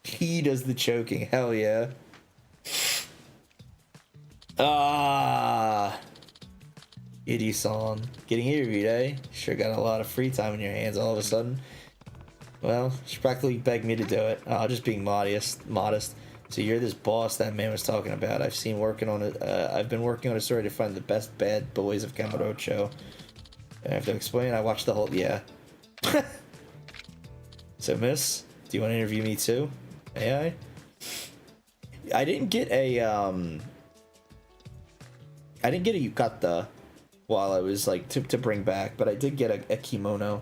He does the choking. Hell yeah. Idie-san. Getting interviewed, eh? Sure got a lot of free time in your hands all of a sudden. Well, she practically begged me to do it. Just being modest. So you're this boss that man was talking about. I've been working on a story to find the best bad boys of Kamurocho. I have to explain. I watched the whole. Yeah. So, miss, do you want to interview me too? May I didn't get a yukata while I was like to bring back, but I did get a kimono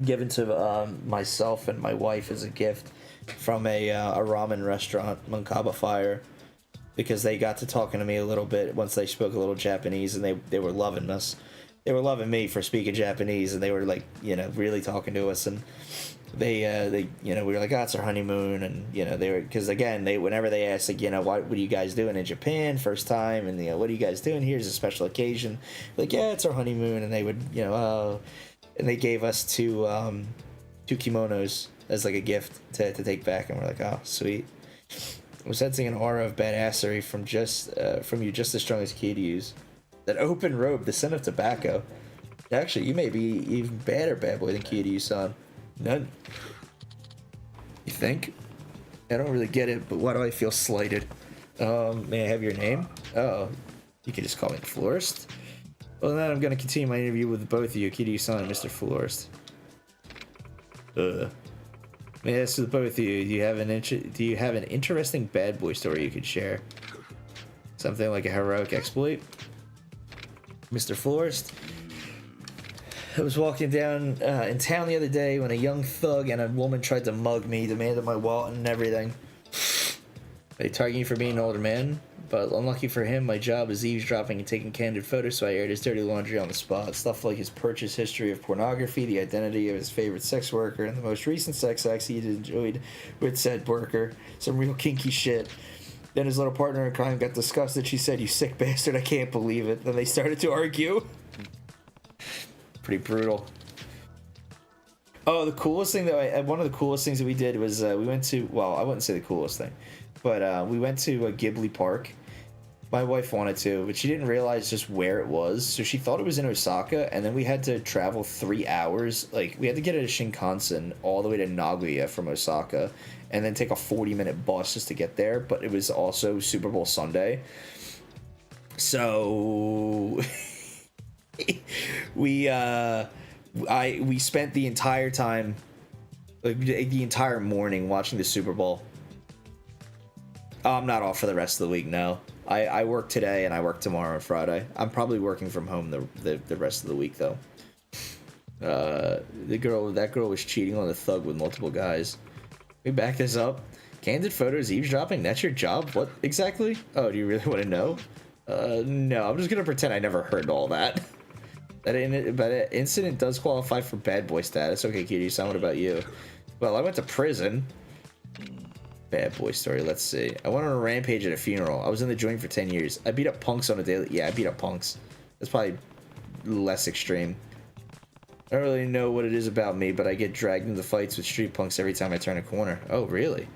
given to myself and my wife as a gift from a ramen restaurant, Moncaba Fire, because they got to talking to me a little bit once they spoke a little Japanese, and they were loving us. They were loving me for speaking Japanese, and they were like, you know, really talking to us, and they you know, we were like, oh, it's our honeymoon, and you know, they were, because again, whenever they asked, like, you know, what are you guys doing in Japan first time, and you know, what are you guys doing here? Is a special occasion? Like, yeah, it's our honeymoon, and they would, you know, and they gave us two kimonos as like a gift to take back, and we're like, oh, sweet. I'm sensing an aura of badassery from you, just as strong as Kiryu's. That open robe, the scent of tobacco. Actually, you may be even badder bad boy than Kiryu-san. None. You think? I don't really get it, but why do I feel slighted? May I have your name? Oh, you can just call me the Florist. Well, then I'm gonna continue my interview with both of you, Kiryu-san and Mr. Florist. May I ask the both of you, do you have an interesting bad boy story you could share? Something like a heroic exploit? Mr. Florist? I was walking down in town the other day when a young thug and a woman tried to mug me, demanded my wallet and everything. They target you for being an older man, but unlucky for him, my job is eavesdropping and taking candid photos, so I aired his dirty laundry on the spot. Stuff like his purchase history of pornography, the identity of his favorite sex worker, and the most recent sex acts he enjoyed with said worker. Some real kinky shit. Then his little partner in crime got disgusted. She said, "You sick bastard, I can't believe it." Then they started to argue. Pretty brutal. Oh, the coolest thing that one of the coolest things that we did was we went to, well, I wouldn't say the coolest thing, but we went to Ghibli Park. My wife wanted to, but she didn't realize just where it was, so she thought it was in Osaka, and then we had to travel 3 hours. Like, we had to get a Shinkansen all the way to Nagoya from Osaka, and then take a 40-minute bus just to get there, but it was also Super Bowl Sunday. So we spent the entire time, like the entire morning, watching the Super Bowl. I'm not off for the rest of the week, no. I work today and I work tomorrow and Friday. I'm probably working from home the rest of the week, though. That girl was cheating on the thug with multiple guys. We back this up. Candid photos, eavesdropping, that's your job? What exactly? Oh, do you really want to know? No, I'm just gonna pretend I never heard all that. But an incident does qualify for bad boy status. Okay, Kiryu-san, what about you? Well, I went to prison. Bad boy story, let's see. I went on a rampage at a funeral. I was in the joint for 10 years. I beat up punks on a daily... Yeah, I beat up punks. That's probably less extreme. I don't really know what it is about me, but I get dragged into fights with street punks every time I turn a corner. Oh, really?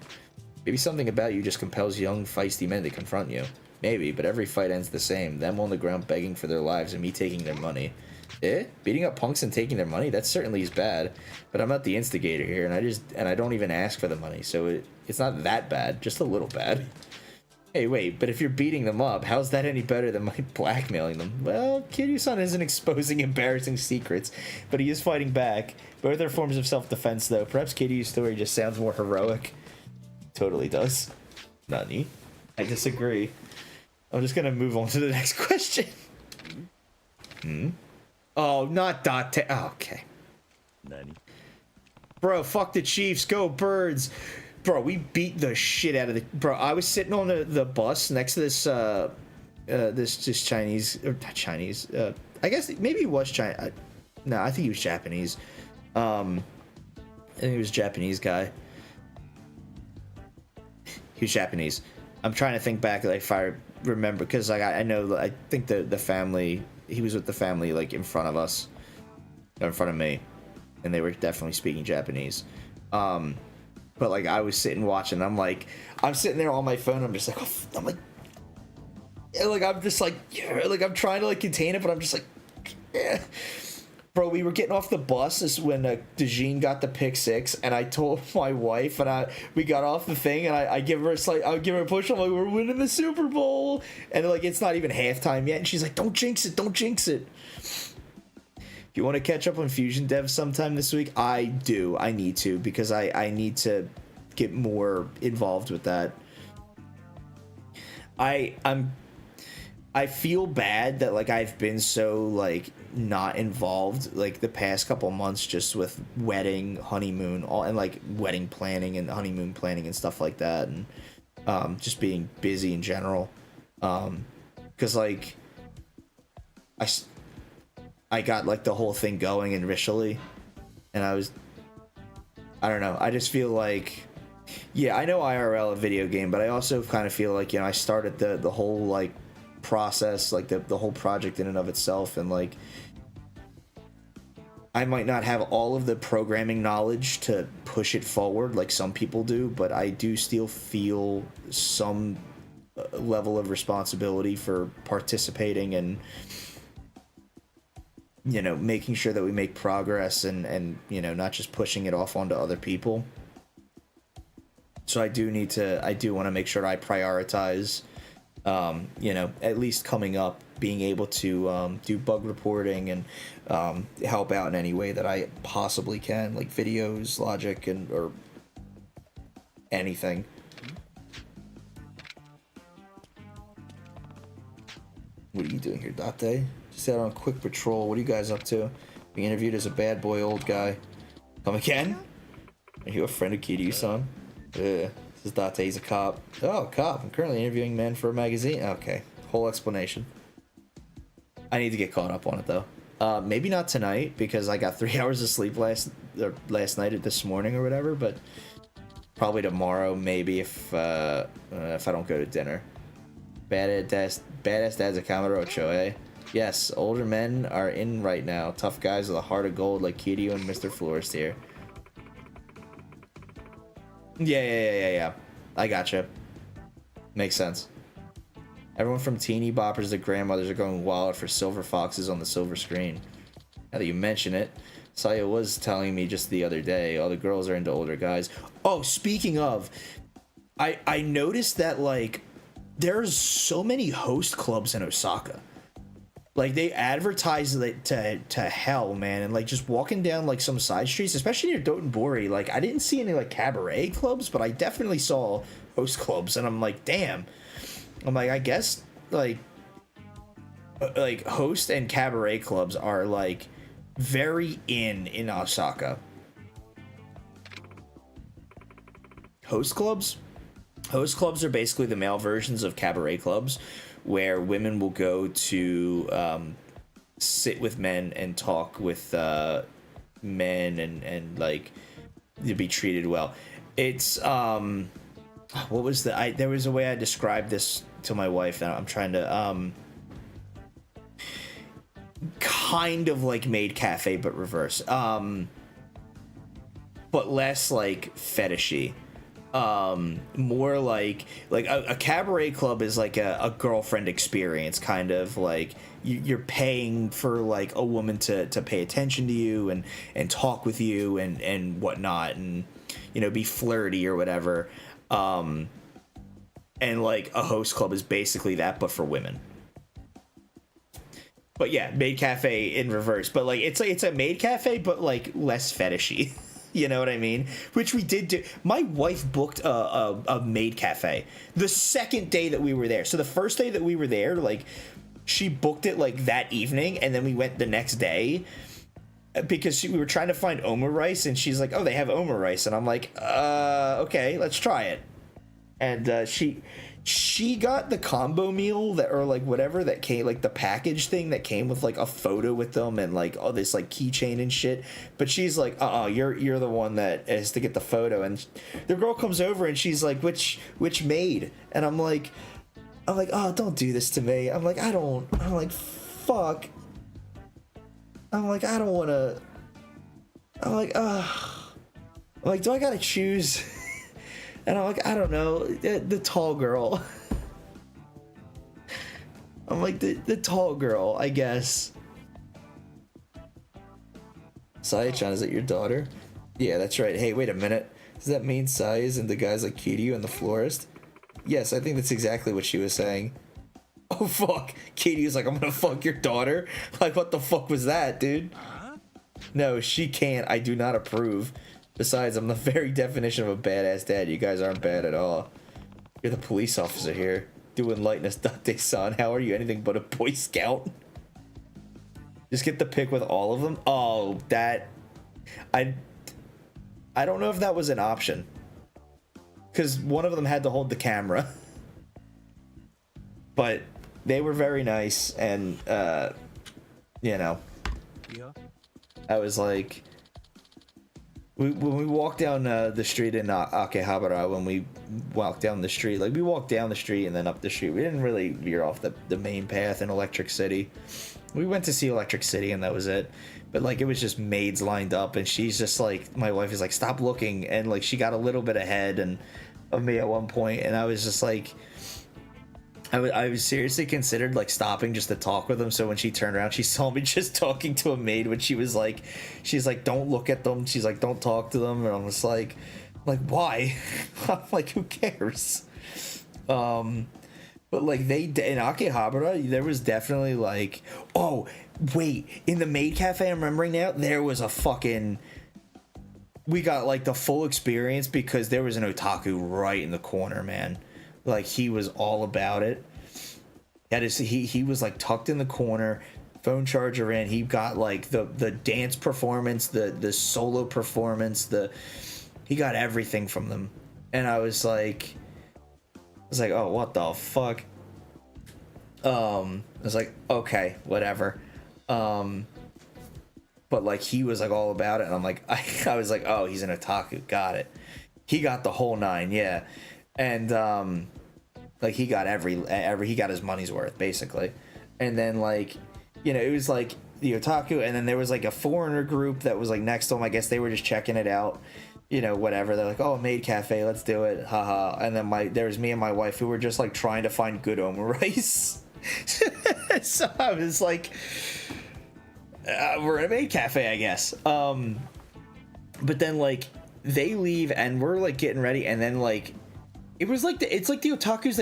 Maybe something about you just compels young, feisty men to confront you. Maybe, but every fight ends the same. Them on the ground begging for their lives and me taking their money. Beating up punks and taking their money? That certainly is bad. But I'm not the instigator here, and I don't even ask for the money, so it's not that bad, just a little bad. Hey, wait, but if you're beating them up, how's that any better than my blackmailing them? Well, Kiryu-san isn't exposing embarrassing secrets, but he is fighting back. Both are forms of self-defense, though. Perhaps Kiryu's story just sounds more heroic. Totally does. Nani? I disagree. I'm just gonna move on to the next question. Oh, not Date. Oh, okay. Nani? Bro, fuck the Chiefs. Go Birds. Bro, we beat the shit out of the... Bro, I was sitting on the bus next to this, this Chinese... Or not Chinese. I guess maybe he was Chinese. No, I think he was Japanese. I think he was a Japanese guy. He was Japanese. I'm trying to think back, like, if I remember, because, like, I know, I think the family... He was with the family, like, in front of us. In front of me. And they were definitely speaking Japanese. But, like, I was sitting watching. I'm sitting there on my phone. I'm just like, I'm trying to, like, contain it, but I'm just like, yeah. Bro, we were getting off the bus. This is when DeJean got the pick six, and I told my wife, and we got off the thing, and I give her I give her a push. I'm like, we're winning the Super Bowl, and like it's not even halftime yet, and she's like, don't jinx it, don't jinx it. If you want to catch up on Fusion Dev sometime this week, I do. I need to, because I need to get more involved with that. I feel bad that, like, I've been so, like, not involved, like, the past couple months just with wedding, honeymoon, and, like, wedding planning and honeymoon planning and stuff like that, and just being busy in general. Because, like, I got, like, the whole thing going initially, and I don't know, I just feel like, yeah, I know IRL a video game, but I also kind of feel like, you know, I started the whole, like, process, like the whole project in and of itself, and like I might not have all of the programming knowledge to push it forward like some people do, but I do still feel some level of responsibility for participating and, you know, making sure that we make progress and you know, not just pushing it off onto other people. So I do want to make sure I prioritize, you know, at least coming up, being able to do bug reporting and help out in any way that I possibly can, like videos, logic, or anything. What are you doing here, Date? Just out on a quick patrol. What are you guys up to? Being interviewed as a bad boy old guy. Come again? Are you a friend of Kiryu-san? This is Date, he's a cop. Oh, cop. I'm currently interviewing men for a magazine. Okay. Whole explanation. I need to get caught up on it, though. Maybe not tonight, because I got 3 hours of sleep last night or this morning or whatever, but probably tomorrow, maybe, if I don't go to dinner. Badass dad's a Camarocho, eh? Yes, older men are in right now. Tough guys with a heart of gold like Kiryu and Mr. Florist here. Yeah. I gotcha. Makes sense. Everyone from teeny boppers to grandmothers are going wild for silver foxes on the silver screen. Now that you mention it, Saya was telling me just the other day, all the girls are into older guys. Oh, speaking of, I noticed that, like, there's so many host clubs in Osaka. Like, they advertise it to hell, man. And, like, just walking down, like, some side streets, especially near Dotonbori, like, I didn't see any, like, cabaret clubs, but I definitely saw host clubs. And I'm like, damn. I'm like, I guess, like host and cabaret clubs are, like, very in Osaka. Host clubs? Host clubs are basically the male versions of cabaret clubs, where women will go to sit with men and talk with men and like to be treated well. It's what was there was a way I described this to my wife, and I'm trying to kind of like maid cafe but reverse, but less like fetishy, more like a cabaret club is like a girlfriend experience, kind of like you're paying for like a woman to pay attention to you and talk with you and whatnot, and you know, be flirty or whatever. And like a host club is basically that, but for women. But yeah, maid cafe in reverse. But like it's a maid cafe, but like less fetishy. You know what I mean? Which we did do. My wife booked a maid cafe the second day that we were there. So the first day that we were there, like she booked it like that evening, and then we went the next day. Because we were trying to find Oma rice, and she's like, "Oh, they have Oma rice," and I'm like, "Okay, let's try it." And she got the combo meal that, or like whatever that came, like the package thing that came with like a photo with them and like all this like keychain and shit. But she's like, you're the one that has to get the photo. And the girl comes over and she's like, which maid? And I'm like, oh, don't do this to me. I'm like, fuck. I'm like, I don't want to. I'm like, do I gotta choose? And I'm like, I don't know, the tall girl. I'm like, the tall girl, I guess. Sai-chan, is that your daughter? Yeah, that's right. Hey, wait a minute. Does that mean Sai is into guys like Kiryu and the florist? Yes, I think that's exactly what she was saying. Oh, fuck. Katie was like, I'm gonna fuck your daughter? Like, what the fuck was that, dude? No, she can't. I do not approve. Besides, I'm the very definition of a badass dad. You guys aren't bad at all. You're the police officer here. Doing lightness date, son. How are you? Anything but a Boy Scout? Just get the pic with all of them? Oh, that... I don't know if that was an option. Because one of them had to hold the camera. But they were very nice, and, you know. Yeah. I was like... When we walked down the street in Akihabara, when we walked down the street, like, we walked down the street and then up the street. We didn't really veer off the main path in Electric City. We went to see Electric City, and that was it. But, like, it was just maids lined up, and she's just like... My wife is like, stop looking, and, like, she got a little bit ahead of me at one point, and I was just like... I was seriously considered like stopping just to talk with them. So when she turned around, she saw me just talking to a maid when she's like, don't look at them. She's like, don't talk to them. And I'm just like, why? I'm like, who cares? But like in Akihabara, there was definitely like, oh wait, in the maid cafe, I'm remembering now, there was a fucking, we got like the full experience because there was an otaku right in the corner, man. Like, he was all about it. He was like tucked in the corner, phone charger in. He got like the dance performance, the solo performance, he got everything from them. And I was like, oh, what the fuck? I was like, okay, whatever. But like, he was like all about it, and I'm like, I was like, oh, he's an otaku, got it. He got the whole nine, yeah. And like, he got he got his money's worth, basically. And then, like, you know, it was like the otaku, and then there was like a foreigner group that was like next to him. I guess they were just checking it out, you know, whatever. They're like, oh, a maid cafe, let's do it, haha. And then there was me and my wife who were just like trying to find good Oma rice. So I was like, we're in a maid cafe, I guess. But then like they leave and we're like getting ready, and then like it was like it's like the otakus,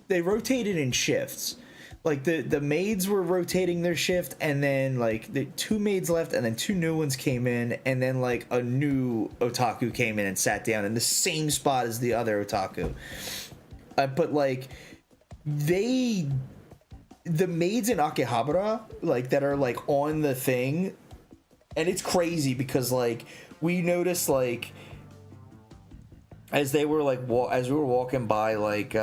they rotated in shifts. Like the maids were rotating their shift, and then like the two maids left, and then two new ones came in, and then like a new otaku came in and sat down in the same spot as the other otaku. But like the maids in Akihabara, like, that are like on the thing, and it's crazy because like we noticed, like, as they were like as we were walking by, like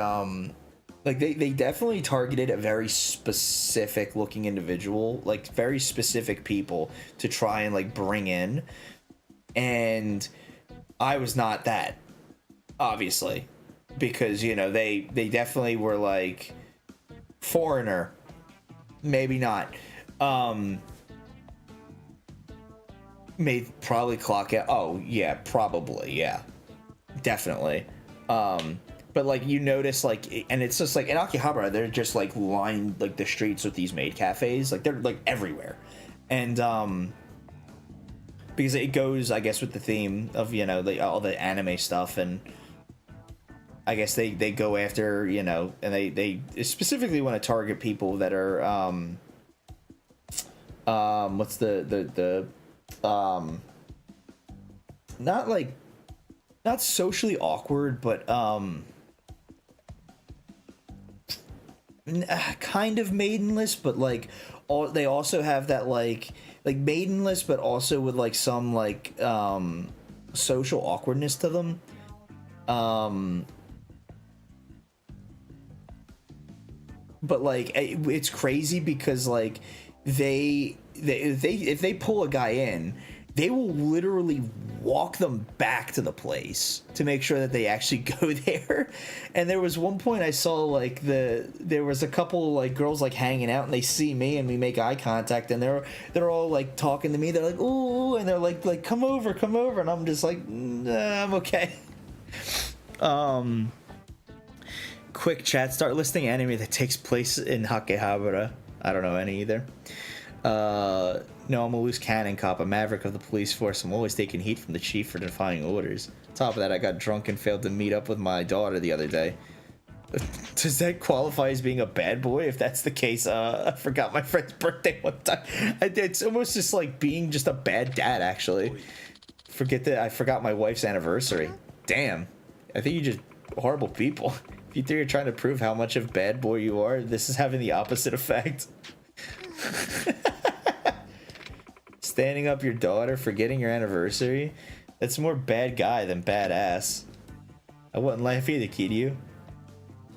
Like they definitely targeted a very specific looking individual, like very specific people to try and like bring in. And I was not that, obviously, because they definitely were like foreigner, maybe not. May probably clock out. Oh yeah, probably, yeah, definitely. But like you notice like, and it's just like in Akihabara, they're just like lined like the streets with these maid cafes, like they're like everywhere, and because it goes, I guess, with the theme of all the anime stuff, and I guess they go after and they specifically want to target people that are what's the not socially awkward, but kind of maidenless, but like they also have that like maidenless, but also with like some like social awkwardness to them. But like it's crazy because like if they pull a guy in, they will literally walk them back to the place to make sure that they actually go there. And there was one point I saw like there was a couple like girls like hanging out, and they see me and we make eye contact, and they're all like talking to me. They're like, ooh, and they're like come over, and I'm just like, nah, I'm okay. Quick chat, start listing anime that takes place in Hakehabara. I don't know any either. No, I'm a loose cannon cop, a maverick of the police force. I'm always taking heat from the chief for defying orders. On top of that, I got drunk and failed to meet up with my daughter the other day. Does that qualify as being a bad boy? If that's the case, I forgot my friend's birthday one time. It's almost just like being just a bad dad, actually. I forgot my wife's anniversary. Damn. I think you're just horrible people. If you think you're trying to prove how much of bad boy you are, this is having the opposite effect. Standing up your daughter, forgetting your anniversary. That's more bad guy than badass. I wouldn't laugh either, Kiryu.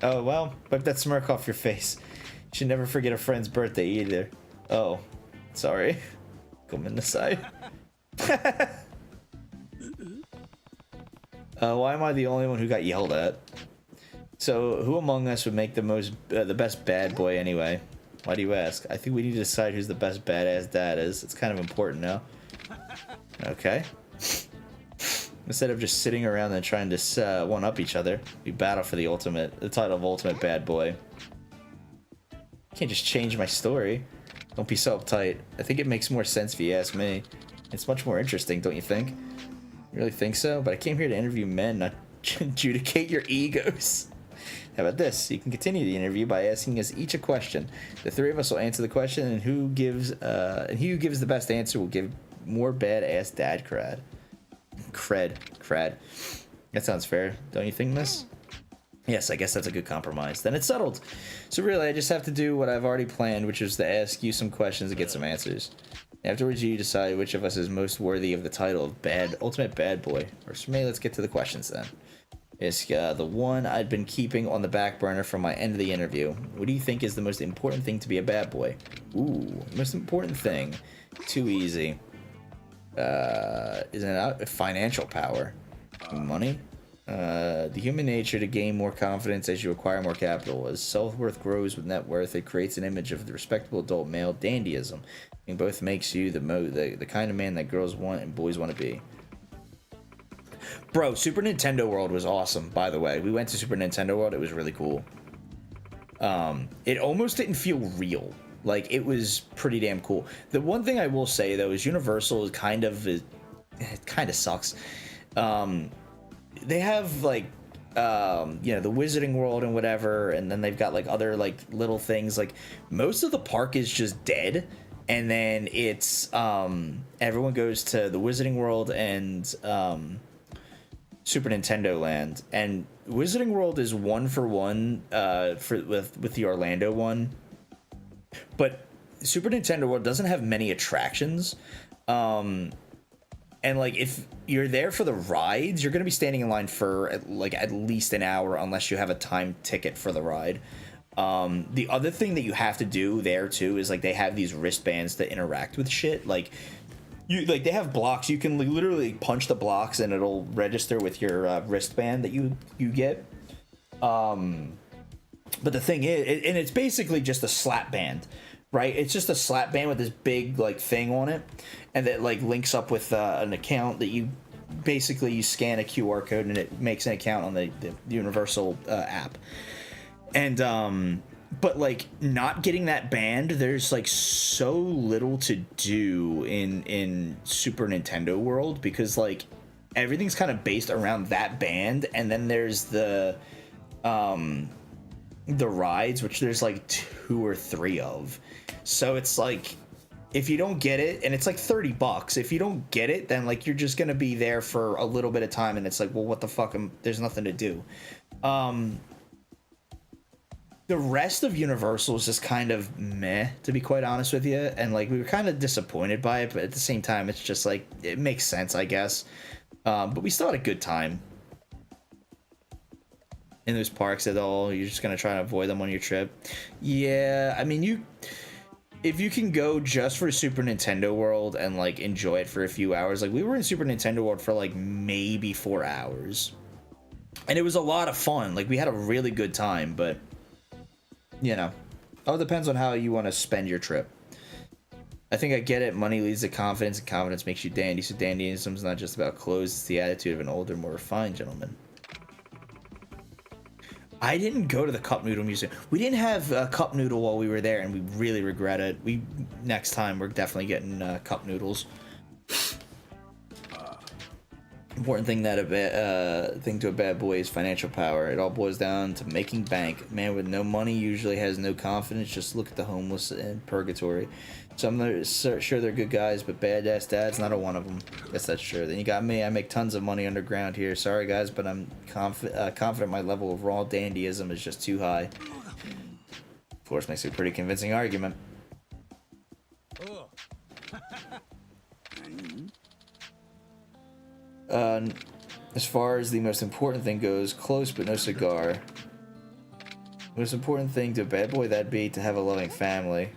Oh, well, wipe that smirk off your face. You should never forget a friend's birthday either. Oh, sorry. Gomennasai. Why am I the only one who got yelled at? So, who among us would make the best bad boy anyway? Why do you ask? I think we need to decide who's the best badass dad is. It's kind of important now. Okay. Instead of just sitting around and trying to one-up each other, we battle for the title of ultimate bad boy. Can't just change my story. Don't be so uptight. I think it makes more sense if you ask me. It's much more interesting, don't you think? You really think so? But I came here to interview men, not adjudicate your egos. How about this? You can continue the interview by asking us each a question. The three of us will answer the question, and he who gives the best answer will give more badass dad cred. Cred. That sounds fair, don't you think, miss? Yes, I guess that's a good compromise. Then it's settled. So really, I just have to do what I've already planned, which is to ask you some questions and get some answers. Afterwards, you decide which of us is most worthy of the title of ultimate bad boy. Or for me, let's get to the questions then. It's the one I'd been keeping on the back burner from my end of the interview. What do you think is the most important thing to be a bad boy? Ooh, most important thing. Too easy. Isn't it financial power? Money? The human nature to gain more confidence as you acquire more capital. As self-worth grows with net worth, it creates an image of the respectable adult male dandyism. And both makes you the kind of man that girls want and boys want to be. Bro, Super Nintendo World was awesome, by the way. We went to Super Nintendo World. It was really cool. It almost didn't feel real. Like, it was pretty damn cool. The one thing I will say, though, is Universal it kind of sucks. They have, like, the Wizarding World and whatever, and then they've got, like, other, like, little things. Like, most of the park is just dead. And then it's, everyone goes to the Wizarding World and, Super Nintendo Land, and Wizarding World is 1-for-1 with the Orlando one, but Super Nintendo World doesn't have many attractions. And like if you're there for the rides, you're gonna be standing in line for at least an hour unless you have a time ticket for the ride. The other thing that you have to do there too is like they have these wristbands that interact with shit. Like they have blocks. You can literally punch the blocks and it'll register with your wristband that you get. But the thing is, and it's basically just a slap band, right? It's just a slap band with this big like thing on it, and that like links up with an account that you scan a QR code and it makes an account on the Universal app. And but like not getting that band, there's like so little to do in Super Nintendo World because like everything's kind of based around that band, and then there's the rides, which there's like 2 or 3 of. So it's like if you don't get it, and it's like $30, if you don't get it, then like you're just gonna be there for a little bit of time, and it's like, well, what the fuck? There's nothing to do. The rest of Universal is just kind of meh, to be quite honest with you, and like we were kind of disappointed by it, but at the same time, it's just like it makes sense, I guess. But we still had a good time in those parks at all. You're just gonna try to avoid them on your trip. Yeah, I mean, if you can go just for Super Nintendo World and like enjoy it for a few hours, like we were in Super Nintendo World for like maybe 4 hours, and it was a lot of fun. Like we had a really good time, but you know, all depends on how you want to spend your trip. I think I get it. Money leads to confidence, and confidence makes you dandy. So dandyism is not just about clothes; it's the attitude of an older, more refined gentleman. I didn't go to the Cup Noodle Museum. We didn't have a Cup Noodle while we were there, and we really regret it. Next time we're definitely getting Cup Noodles. Important thing to a bad boy is financial power. It all boils down to making bank. A man with no money usually has no confidence. Just look at the homeless in purgatory. Some are sure they're good guys, but badass dad's not a one of them. Guess that's true. Then you got me. I make tons of money underground here. Sorry guys, but I'm confident my level of raw dandyism is just too high. Of course, makes a pretty convincing argument. As far as the most important thing goes, close but no cigar. Most important thing to a bad boy, that'd be to have a loving family.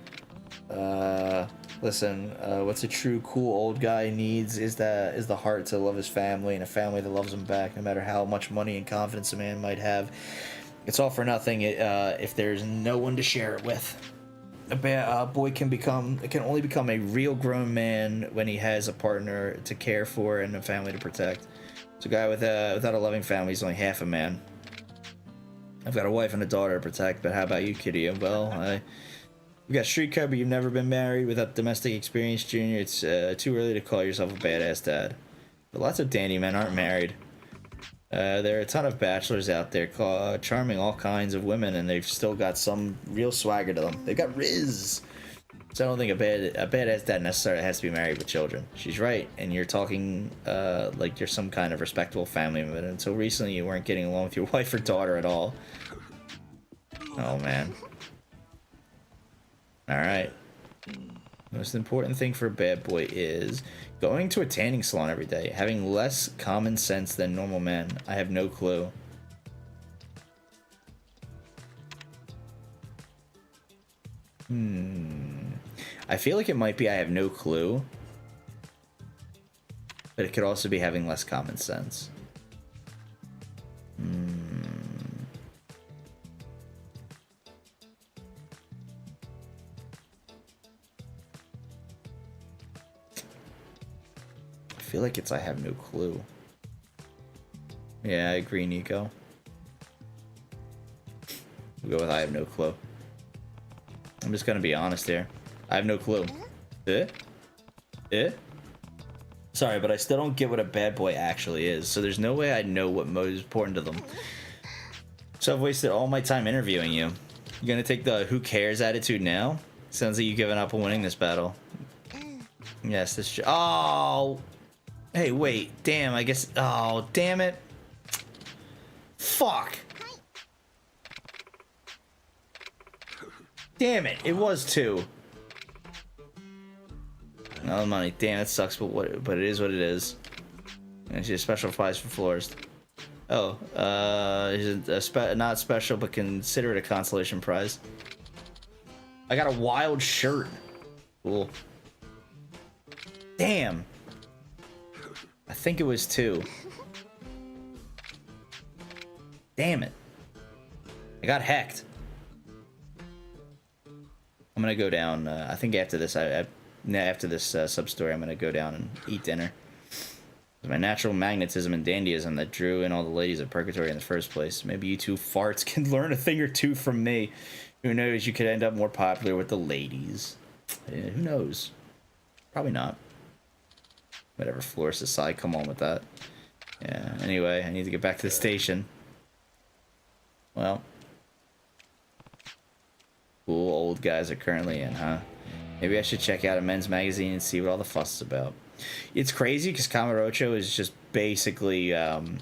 Listen, what's a true cool old guy needs is the heart to love his family, and a family that loves him back, no matter how much money and confidence a man might have. It's all for nothing if there's no one to share it with. A bad boy can only become a real grown man when he has a partner to care for and a family to protect. So a guy without a loving family is only half a man. I've got a wife and a daughter to protect, but how about you, Kitty? Well, we got street cred, but you've never been married. Without domestic experience, Junior, it's too early to call yourself a badass dad. But lots of dandy men aren't married. There are a ton of bachelors out there charming all kinds of women, and they've still got some real swagger to them. They've got riz. So I don't think a badass dad necessarily has to be married with children. She's right, and you're talking like you're some kind of respectable family member. Until recently, you weren't getting along with your wife or daughter at all. Oh, man. Alright. Most important thing for a bad boy is going to a tanning salon every day, having less common sense than normal men. I have no clue. I feel like it might be I have no clue, but it could also be having less common sense. I feel like it's I have no clue. Yeah, I agree, Nico. We'll go with I have no clue. I'm just gonna be honest here. I have no clue. Sorry, but I still don't get what a bad boy actually is, so there's no way I'd know what most is important to them. So I've wasted all my time interviewing you. You gonna take the who cares attitude now? Sounds like you've given up on winning this battle. Yes, this oh! Hey, wait, damn, I guess, oh, damn it. Fuck. Damn it, it was 2. No money. Damn, that sucks, but it is what it is. And it's just special prize for florist. Oh, is it not special, but consider it a consolation prize. I got a wild shirt. Cool. Damn. I think it was 2. Damn it. I got hacked. I'm gonna go down. I think after this, after this sub-story, I'm gonna go down and eat dinner. My natural magnetism and dandyism that drew in all the ladies of Purgatory in the first place. Maybe you two farts can learn a thing or two from me. Who knows? You could end up more popular with the ladies. Yeah, who knows? Probably not. Whatever, florist aside, come on with that. Yeah. Anyway, I need to get back to the station. Well. Cool old guys are currently in, huh? Maybe I should check out a men's magazine and see what all the fuss is about. It's crazy because Kamurocho is just basically the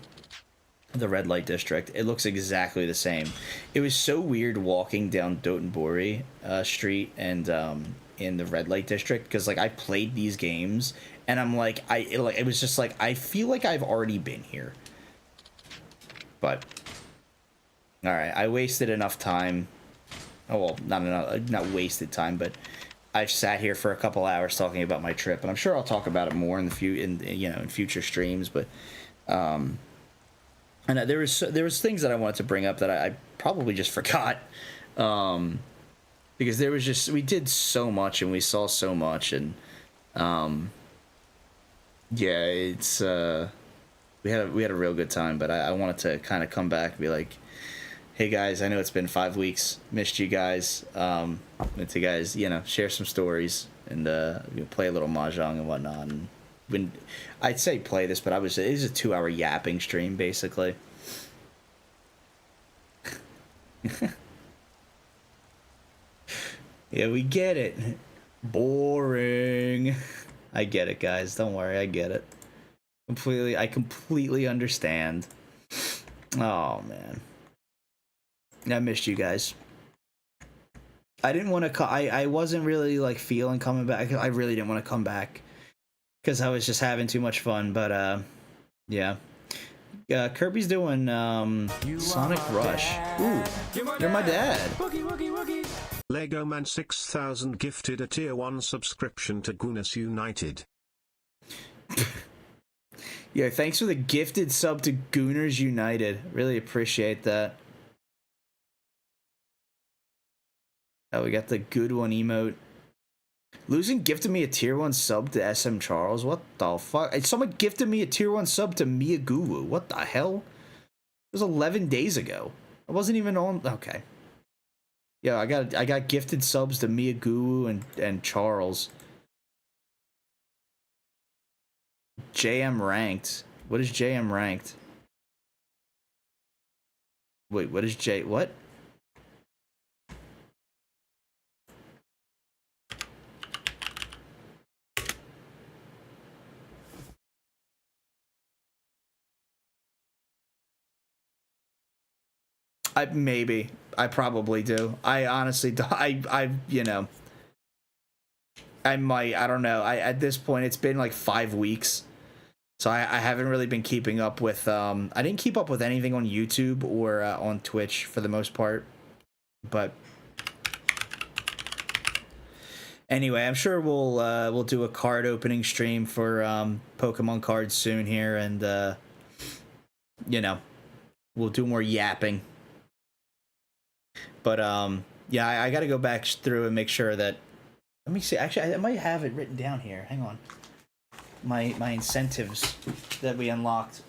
red light district. It looks exactly the same. It was so weird walking down Dotonbori Street and in the red light district because like I played these games and I'm like it was just like I feel like I've already been here. But all right, I wasted enough time. Oh well, not wasted time, but I've sat here for a couple hours talking about my trip, and I'm sure I'll talk about it more in in future streams. But and there was things that I wanted to bring up that I probably just forgot, because we did so much and we saw so much, and yeah, it's we had a real good time. But I wanted to kind of come back and be like, hey guys, I know it's been 5 weeks, missed you guys. To guys, share some stories and play a little mahjong and whatnot. And when I'd say play this, but it was a 2-hour yapping stream basically. Yeah, we get it. Boring. I get it, guys. Don't worry, I get it. I completely understand. Oh man. I missed you guys. I didn't want to. I wasn't really like feeling coming back. I really didn't want to come back because I was just having too much fun. But yeah. Kirby's doing Sonic Rush. Ooh, you're my dad. Lego Man 6000 gifted a tier 1 subscription to Gooners United. Yeah, thanks for the gifted sub to Gooners United. Really appreciate that. Oh, we got the good one emote. Losing gifted me a tier 1 sub to SM Charles. What the fuck? Someone gifted me a tier 1 sub to Mia Guru. What the hell? It was 11 days ago. I wasn't even on. Okay. Yeah, I got gifted subs to Mia Guru and Charles. JM ranked. What is JM ranked? Wait, what is J? What? I probably do. I honestly do. I might. I don't know. At this point, it's been like 5 weeks, so I haven't really been keeping up with. I didn't keep up with anything on YouTube or on Twitch for the most part, but anyway, I'm sure we'll do a card opening stream for Pokemon cards soon here, and we'll do more yapping. But yeah, I got to go back through and make sure that. Let me see. Actually, I might have it written down here. Hang on. My incentives that we unlocked,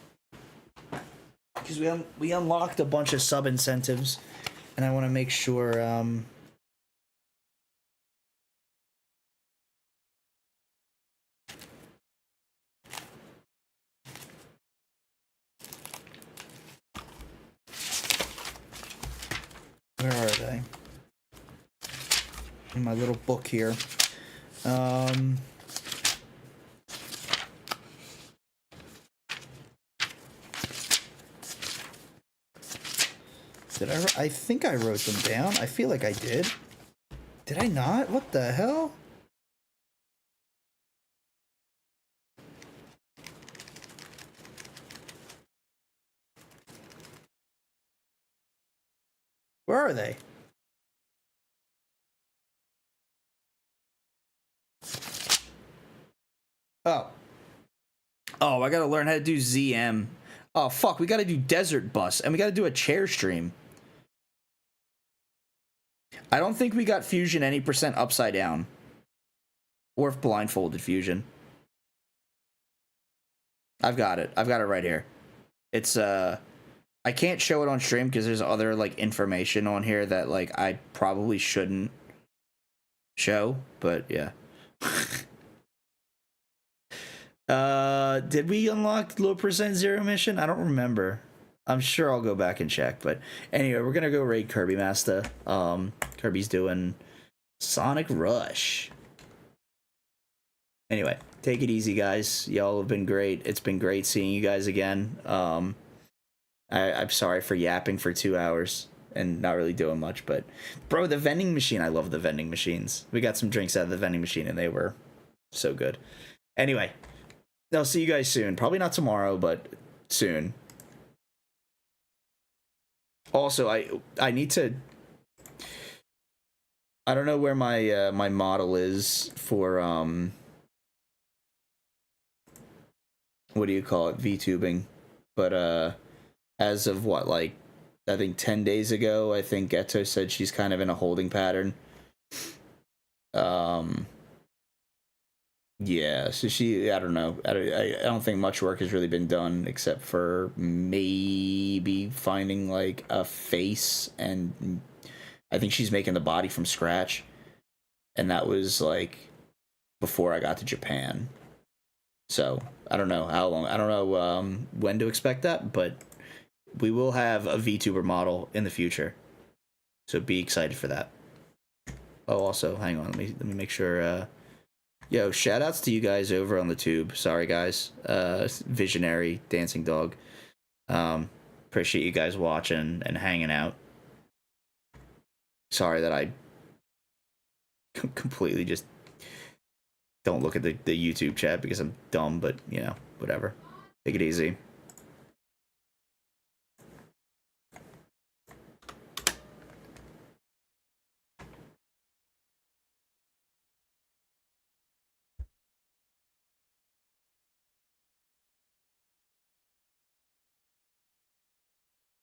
because we unlocked a bunch of sub incentives, and I want to make sure. Where are they? In my little book here. Did I think I wrote them down. I feel like I did. Did I not? What the hell? Where are they? Oh. Oh, I gotta learn how to do ZM. Oh, fuck, we gotta do Desert Bus, and we gotta do a chair stream. I don't think we got Fusion any percent upside down. Or if blindfolded Fusion. I've got it. I've got it right here. It's, I can't show it on stream because there's other, like, information on here that, like, I probably shouldn't show, but, yeah. Did we unlock low percent zero mission? I don't remember. I'm sure I'll go back and check, but anyway, we're gonna go raid Kirby Master. Kirby's doing Sonic Rush. Anyway, take it easy, guys. Y'all have been great. It's been great seeing you guys again. I'm sorry for yapping for 2 hours and not really doing much, but bro, the vending machine, I love the vending machines. We got some drinks out of the vending machine and they were so good. Anyway, I'll see you guys soon. Probably not tomorrow, but soon. Also, I need to. I don't know where my my model is for what do you call it, VTubing, but as of what, like, I think 10 days ago, I think Geto said she's kind of in a holding pattern. Yeah, so I don't know. I don't think much work has really been done except for maybe finding, like, a face, and I think she's making the body from scratch. And that was, like, before I got to Japan. So, I don't know how long. I don't know when to expect that, but we will have a VTuber model in the future. So be excited for that. Oh, also, hang on. Let me make sure... Yo, shoutouts to you guys over on the tube. Sorry, guys. Visionary, Dancing Dog. Appreciate you guys watching and hanging out. Sorry that I completely just don't look at the YouTube chat because I'm dumb, but, you know, whatever. Take it easy.